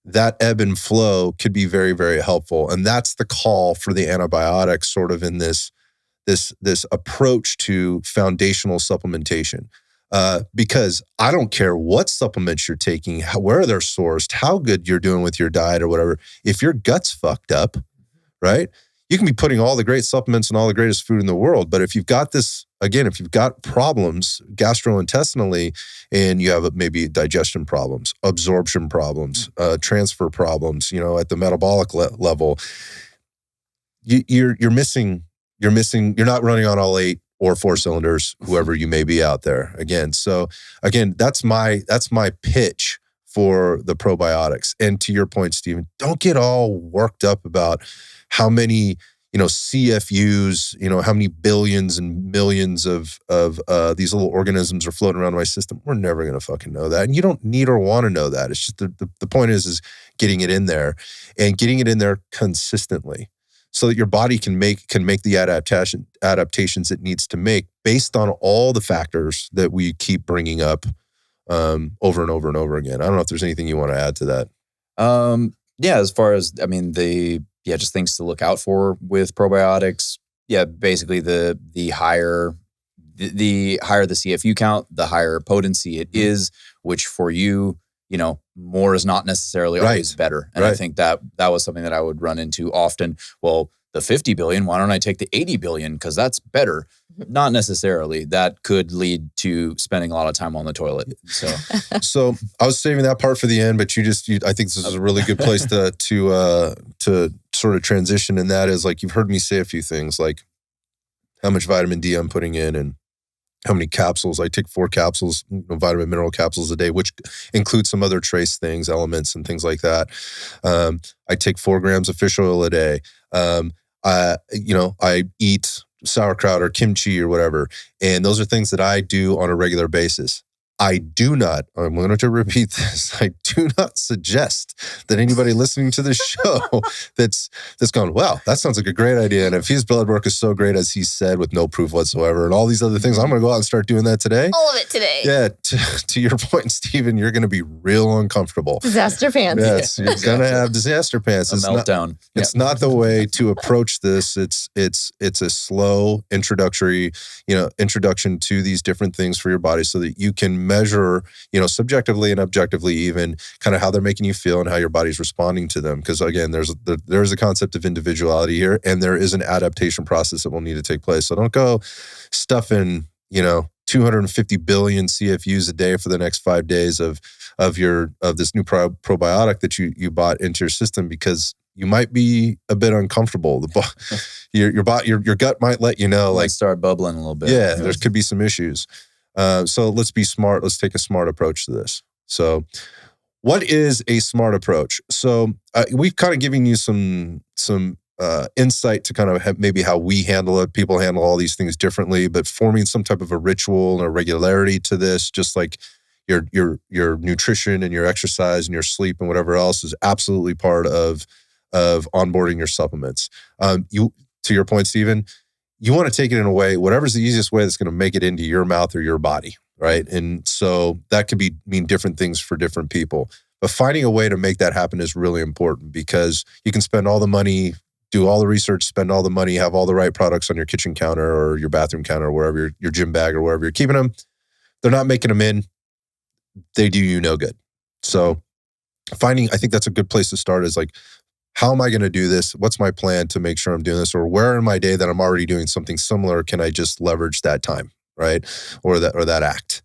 that ebb and flow could be very, very helpful. And that's the call for the antibiotics, sort of in this approach to foundational supplementation. Because I don't care what supplements you're taking, where they're sourced, how good you're doing with your diet or whatever. If your gut's fucked up, right? You can be putting all the great supplements and all the greatest food in the world, but if you've got if you've got problems gastrointestinally, and you have maybe digestion problems, absorption problems, transfer problems, at the metabolic level, you're missing. You're not running on all 8 or 4 cylinders, whoever you may be out there. So that's my pitch for the probiotics. And to your point, Stephen, don't get all worked up about how many, CFUs, how many billions and millions of these little organisms are floating around my system. We're never going to fucking know that. And you don't need or want to know that. It's just the point is getting it in there and getting it in there consistently, so that your body can make the adaptations it needs to make based on all the factors that we keep bringing up over and over and over again. I don't know if there's anything you want to add to that. Yeah, as far as, just things to look out for with probiotics. Yeah, basically the higher the CFU count, the higher potency it is, which for you, more is not necessarily always better. And I think that was something that I would run into often. Well, the 50 billion, why don't I take the 80 billion? Because that's better. Not necessarily. That could lead to spending a lot of time on the toilet. So I was saving that part for the end, but I think this is a really good place to sort of transition. And that is, like, you've heard me say a few things, like how much vitamin D I'm putting in and how many capsules. I take 4 capsules, vitamin mineral capsules a day, which includes some other trace things, elements and things like that. I take 4 grams of fish oil a day. I eat sauerkraut or kimchi or whatever. And those are things that I do on a regular basis. I'm going to repeat this. I do not suggest that anybody listening to this show that's going, wow, that sounds like a great idea. And if his blood work is so great, as he said, with no proof whatsoever and all these other things, I'm going to go out and start doing that today. All of it today. Yeah. To your point, Stephen, you're going to be real uncomfortable. Disaster pants. Yes, you're going to have disaster pants. It's meltdown. It's not the way to approach this. It's a slow introduction to these different things for your body, so that you can measure, subjectively and objectively, even kind of how they're making you feel and how your body's responding to them. Because again, there's a concept of individuality here, and there is an adaptation process that will need to take place. So don't go stuffing, 250 billion CFUs a day for the next 5 days of this new probiotic that you bought into your system, because you might be a bit uncomfortable. Your gut might let you know, like, start bubbling a little bit. Yeah, there could be some issues. So let's be smart. Let's take a smart approach to this. So what is a smart approach? So we've kind of given you some insight to kind of maybe how we handle it. People handle all these things differently, but forming some type of a ritual and a regularity to this, just like your nutrition and your exercise and your sleep and whatever else, is absolutely part of onboarding your supplements. To your point, Stephen, you want to take it in a way, whatever's the easiest way that's going to make it into your mouth or your body, right? And so that could mean different things for different people. But finding a way to make that happen is really important, because you can spend all the money do all the research, spend all the money, have all the right products on your kitchen counter or your bathroom counter, or wherever your gym bag or wherever you're keeping them. They're not making them in. They do you no good. So I think that's a good place to start is like, how am I going to do this? What's my plan to make sure I'm doing this? Or where in my day that I'm already doing something similar, can I just leverage that time, right? Or that act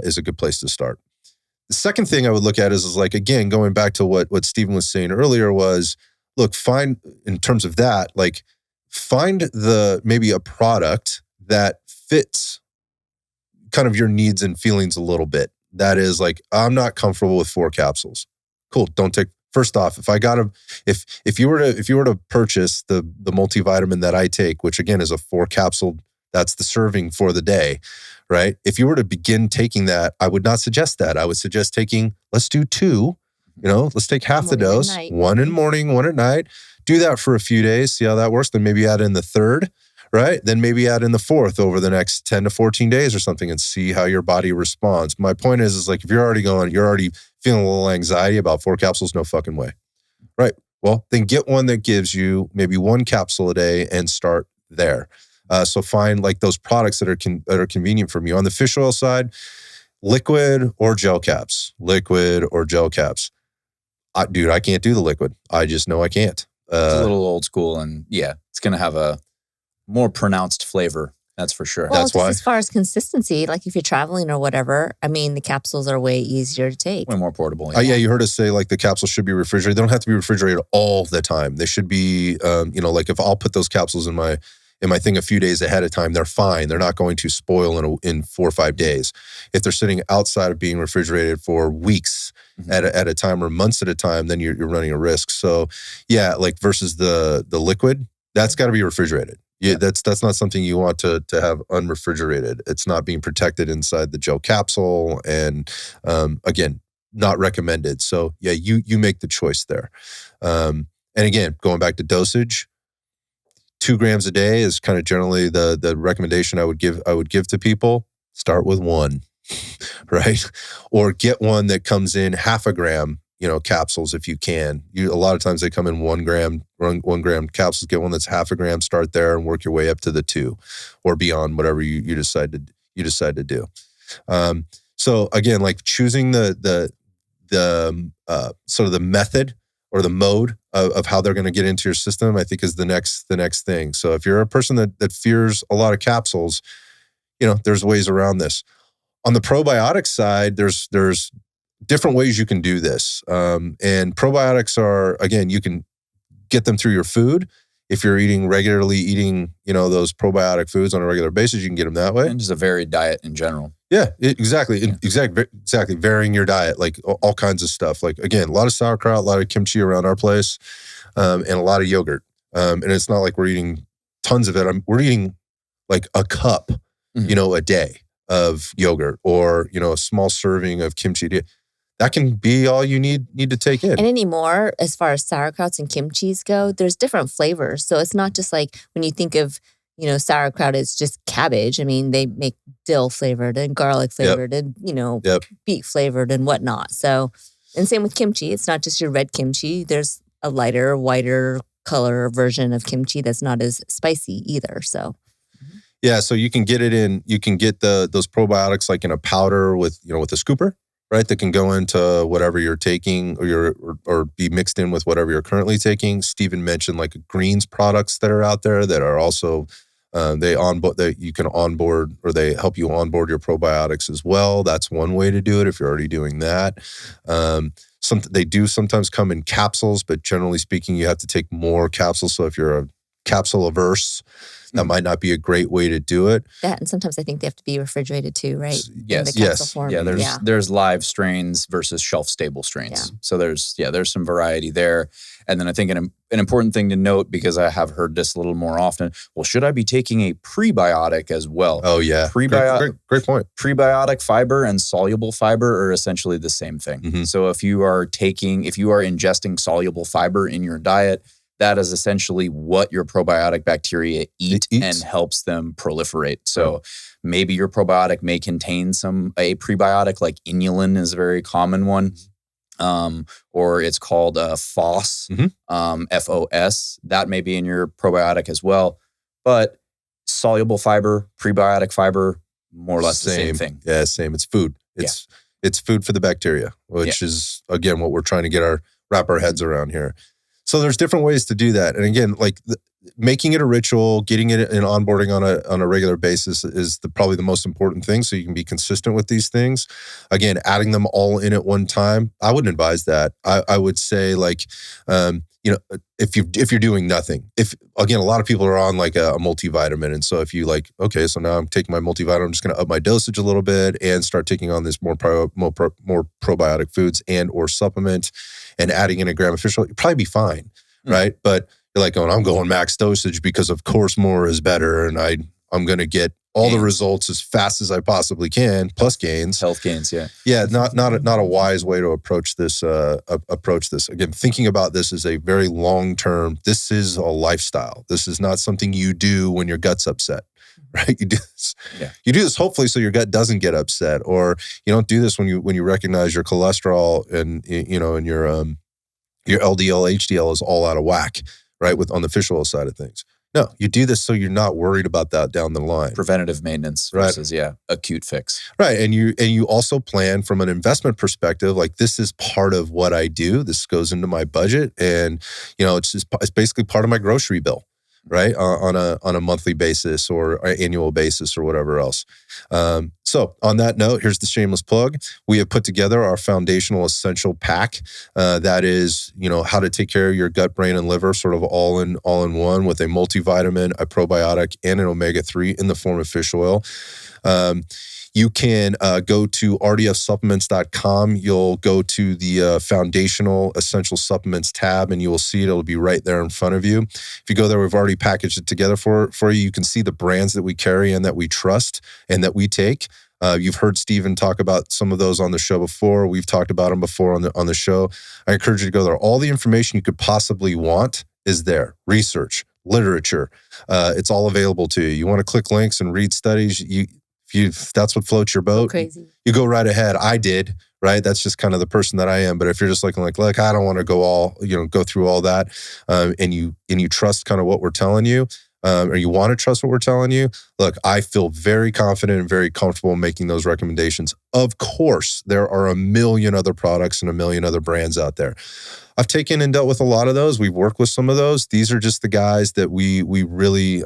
is a good place to start. The second thing I would look at is like, again, going back to what Stephen was saying earlier was, look, in terms of that, like find maybe a product that fits kind of your needs and feelings a little bit. That is like, I'm not comfortable with 4 capsules. Cool. First off, if you were to purchase the multivitamin that I take, which again is a 4 capsule, that's the serving for the day, right? If you were to begin taking that, I would not suggest that. I would suggest let's do 2, let's take half the dose, 1 in the morning, 1 at night. Do that for a few days, see how that works. Then maybe add in the 3rd, right? Then maybe add in the 4th over the next 10 to 14 days or something and see how your body responds. My point is like, if you're already feeling a little anxiety about 4 capsules, no fucking way. Right. Well, then get one that gives you maybe 1 capsule a day and start there. So find like those products that are convenient for you. On the fish oil side, liquid or gel caps. Dude, I can't do the liquid. I just know I can't. It's a little old school, and it's going to have a more pronounced flavor. That's for sure. Well, that's why. As far as consistency, like if you're traveling or whatever, I mean, the capsules are way easier to take. Way more portable. Yeah, you heard us say like the capsules should be refrigerated. They don't have to be refrigerated all the time. They should be, like if I'll put those capsules in my thing a few days ahead of time, they're fine. They're not going to spoil in 4 or 5 days. If they're sitting outside of being refrigerated for weeks at a time or months at a time, then you're running a risk. So yeah, like versus the liquid, that's got to be refrigerated. Yeah, that's not something you want to have unrefrigerated. It's not being protected inside the gel capsule, and again, not recommended. So yeah, you make the choice there. And again, going back to dosage, 2 grams a day is kind of generally the recommendation I would give to people. Start with 1, right? Or get one that comes in half a gram, capsules if you can. A lot of times they come in 1 gram capsules. Get one that's half a gram. Start there and work your way up to the 2, or beyond, whatever you decide to do. So again, like choosing the sort of the method or the mode of how they're going to get into your system, I think is the next thing. So if you're a person that fears a lot of capsules, there's ways around this. On the probiotic side, there's different ways you can do this. And probiotics are, again, you can get them through your food. If you're regularly eating, those probiotic foods on a regular basis, you can get them that way. And just a varied diet in general. Yeah, exactly. Varying your diet, like all kinds of stuff. Like, again, a lot of sauerkraut, a lot of kimchi around our place, and a lot of yogurt. And it's not like we're eating tons of it. We're eating like a cup, a day of yogurt, or, a small serving of kimchi. That can be all you need to take in. And anymore, as far as sauerkrauts and kimchis go, there's different flavors. So it's not just like when you think of, sauerkraut, it's just cabbage. I mean, they make dill flavored and garlic flavored and, beet flavored and whatnot. So, and same with kimchi. It's not just your red kimchi. There's a lighter, whiter color version of kimchi that's not as spicy either. So. Yeah, so you can get those probiotics like in a powder with a scooper, right? That can go into whatever you're taking, or be mixed in with whatever you're currently taking. Stephen mentioned like greens products that are out there that are also you can onboard, or they help you onboard your probiotics as well. That's one way to do it if you're already doing that. They do sometimes come in capsules, but generally speaking, you have to take more capsules. So if you're a capsule averse, that might not be a great way to do it. That, and sometimes I think they have to be refrigerated too, right? Yes. In the capsule form. Yeah, there's live strains versus shelf stable strains. Yeah. So there's some variety there. And then I think an important thing to note, because I have heard this a little more often, well, should I be taking a prebiotic as well? Oh yeah. Great point. Prebiotic fiber and soluble fiber are essentially the same thing. Mm-hmm. So if you are ingesting soluble fiber in your diet, that is essentially what your probiotic bacteria eat and helps them proliferate. So maybe your probiotic may contain a prebiotic, like inulin is a very common one. or it's called FOS, FOS. That may be in your probiotic as well. But soluble fiber, prebiotic fiber, more or less the same thing. Yeah, same. It's food. It's food for the bacteria, which is, again, what we're trying to wrap our heads around here. So there's different ways to do that. And again, like making it a ritual, getting it in onboarding on a regular basis is probably the most important thing. So you can be consistent with these things. Again, adding them all in at one time, I wouldn't advise that. I would say like, if you're doing nothing, again, a lot of people are on like a multivitamin. And so if you like, okay, so now I'm taking my multivitamin, I'm just going to up my dosage a little bit and start taking on this more probiotic foods and or supplement and adding in a gram of fish oil, you'll probably be fine, right? But you're like, I'm going max dosage because of course more is better, and I'm going to get all the results as fast as I possibly can, plus gains, health gains. Yeah. Not a wise way to approach this. Again, thinking about this as a very long term. This is a lifestyle. This is not something you do when your gut's upset, right? You do this. Yeah. You do this hopefully so your gut doesn't get upset, or you don't do this when you recognize your cholesterol and and your LDL, HDL is all out of whack, right? On the fish oil side of things. No, you do this so you're not worried about that down the line. Preventative maintenance versus acute fix. Right. And you also plan from an investment perspective, like this is part of what I do. This goes into my budget, and it's basically part of my grocery bill, right? On a monthly basis or annual basis or whatever else. So on that note, here's the shameless plug. We have put together our foundational essential pack. That is, how to take care of your gut, brain, and liver, sort of all in one, with a multivitamin, a probiotic, and an omega-3 in the form of fish oil. You can go to rdfsupplements.com. You'll go to the foundational essential supplements tab, and you will see it. It'll be right there in front of you. If you go there, we've already packaged it together for you. You can see the brands that we carry and that we trust and that we take. You've heard Steven talk about some of those on the show before. We've talked about them before on the show. I encourage you to go there. All the information you could possibly want is there. Research, literature, it's all available to you. You want to click links and read studies, if that's what floats your boat, you go right ahead. I did, right? That's just kind of the person that I am. But if you're just like, look, I don't want to go through all that, and you trust kind of what we're telling you, or you want to trust what we're telling you, look, I feel very confident and very comfortable making those recommendations. Of course, there are a million other products and a million other brands out there. I've taken and dealt with a lot of those. We've worked with some of those. These are just the guys that we really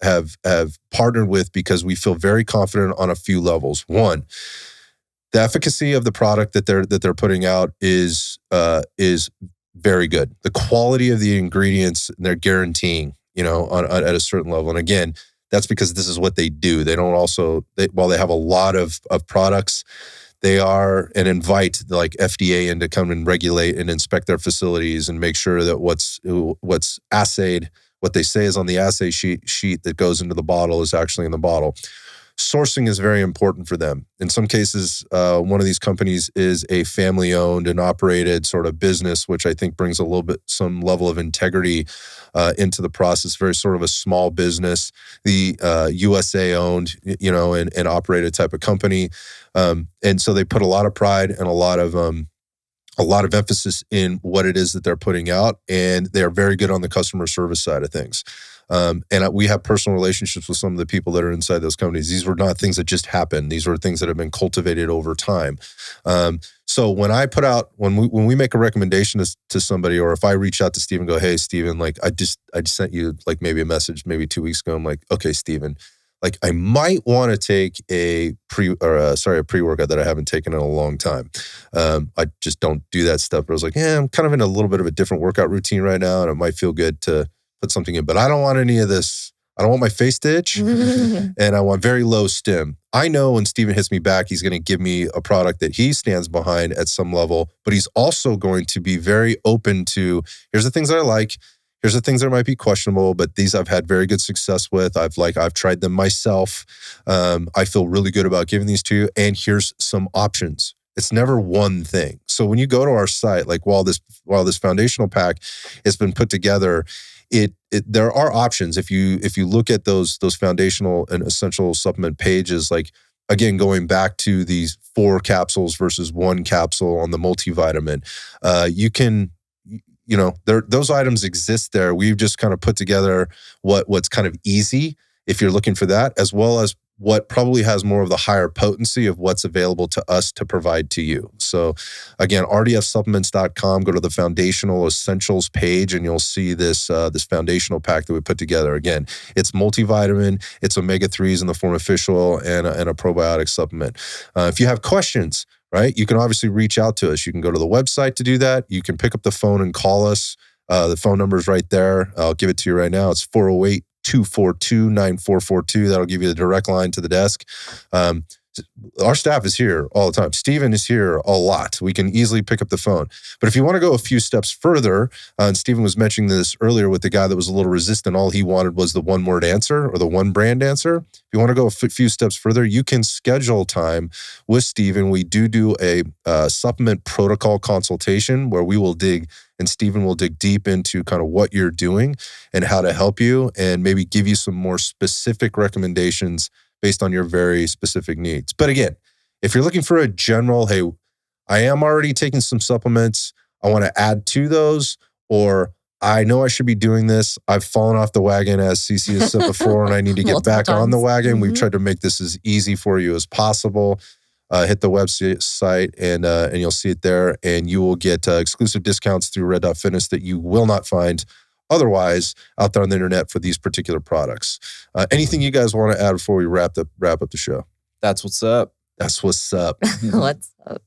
have partnered with because we feel very confident on a few levels. One, the efficacy of the product that they're putting out is very good. The quality of the ingredients they're guaranteeing, at a certain level. And again, that's because this is what they do. They don't while they have a lot of products, they are and invite like FDA in to come and regulate and inspect their facilities and make sure that what's assayed, what they say is on the assay sheet that goes into the bottle is actually in the bottle. Sourcing is very important for them. In some cases, one of these companies is a family-owned and operated sort of business, which I think brings some level of integrity into the process. Very sort of a small business, the USA-owned, and operated type of company, and so they put a lot of pride and a lot of emphasis in what it is that they're putting out, and they're very good on the customer service side of things. And we have personal relationships with some of the people that are inside those companies. These were not things that just happened. These were things that have been cultivated over time. So when we make a recommendation to somebody, or if I reach out to Steven and go, hey, Steven, like I just sent you like maybe a message maybe 2 weeks ago. I'm like, okay, Steven, like I might want to take a pre-workout that I haven't taken in a long time. I just don't do that stuff. But I was like, I'm kind of in a little bit of a different workout routine right now, and it might feel good to put something in, but I don't want any of this. I don't want my face to itch, and I want very low stim. I know when Steven hits me back, he's going to give me a product that he stands behind at some level, but he's also going to be very open to, here's the things that I like, here's the things that might be questionable, but these I've had very good success with. I've tried them myself. I feel really good about giving these to you, and here's some options. It's never one thing. So when you go to our site, like while this foundational pack has been put together, there are options. If you look at those foundational and essential supplement pages, like again, going back to these 4 capsules versus 1 capsule on the multivitamin, you can, those items exist there. We've just kind of put together what's kind of easy if you're looking for that, as well as what probably has more of the higher potency of what's available to us to provide to you. So again, rdfsupplements.com, go to the foundational essentials page and you'll see this foundational pack that we put together. Again, it's multivitamin, it's omega-3s in the form of fish oil, and a probiotic supplement. If you have questions, right, you can obviously reach out to us. You can go to the website to do that. You can pick up the phone and call us. The phone number is right there. I'll give it to you right now. It's 408-242-9442. That'll give you the direct line to the desk. Our staff is here all the time. Steven is here a lot. We can easily pick up the phone. But if you want to go a few steps further, and Steven was mentioning this earlier with the guy that was a little resistant, all he wanted was the one-word answer or the one brand answer. If you want to go a few steps further, you can schedule time with Steven. We do a supplement protocol consultation where we will dig, and Steven will dig deep into kind of what you're doing and how to help you and maybe give you some more specific recommendations based on your very specific needs. But again, if you're looking for a general, hey, I am already taking some supplements, I want to add to those, or I know I should be doing this, I've fallen off the wagon, as CeCe has said before, and I need to get back on the wagon. We've tried to make this as easy for you as possible. Hit the website and you'll see it there, and you will get exclusive discounts through Red Dot Fitness that you will not find otherwise out there on the internet for these particular products. Anything you guys want to add before we wrap up the show? That's what's up. That's what's up. What's up?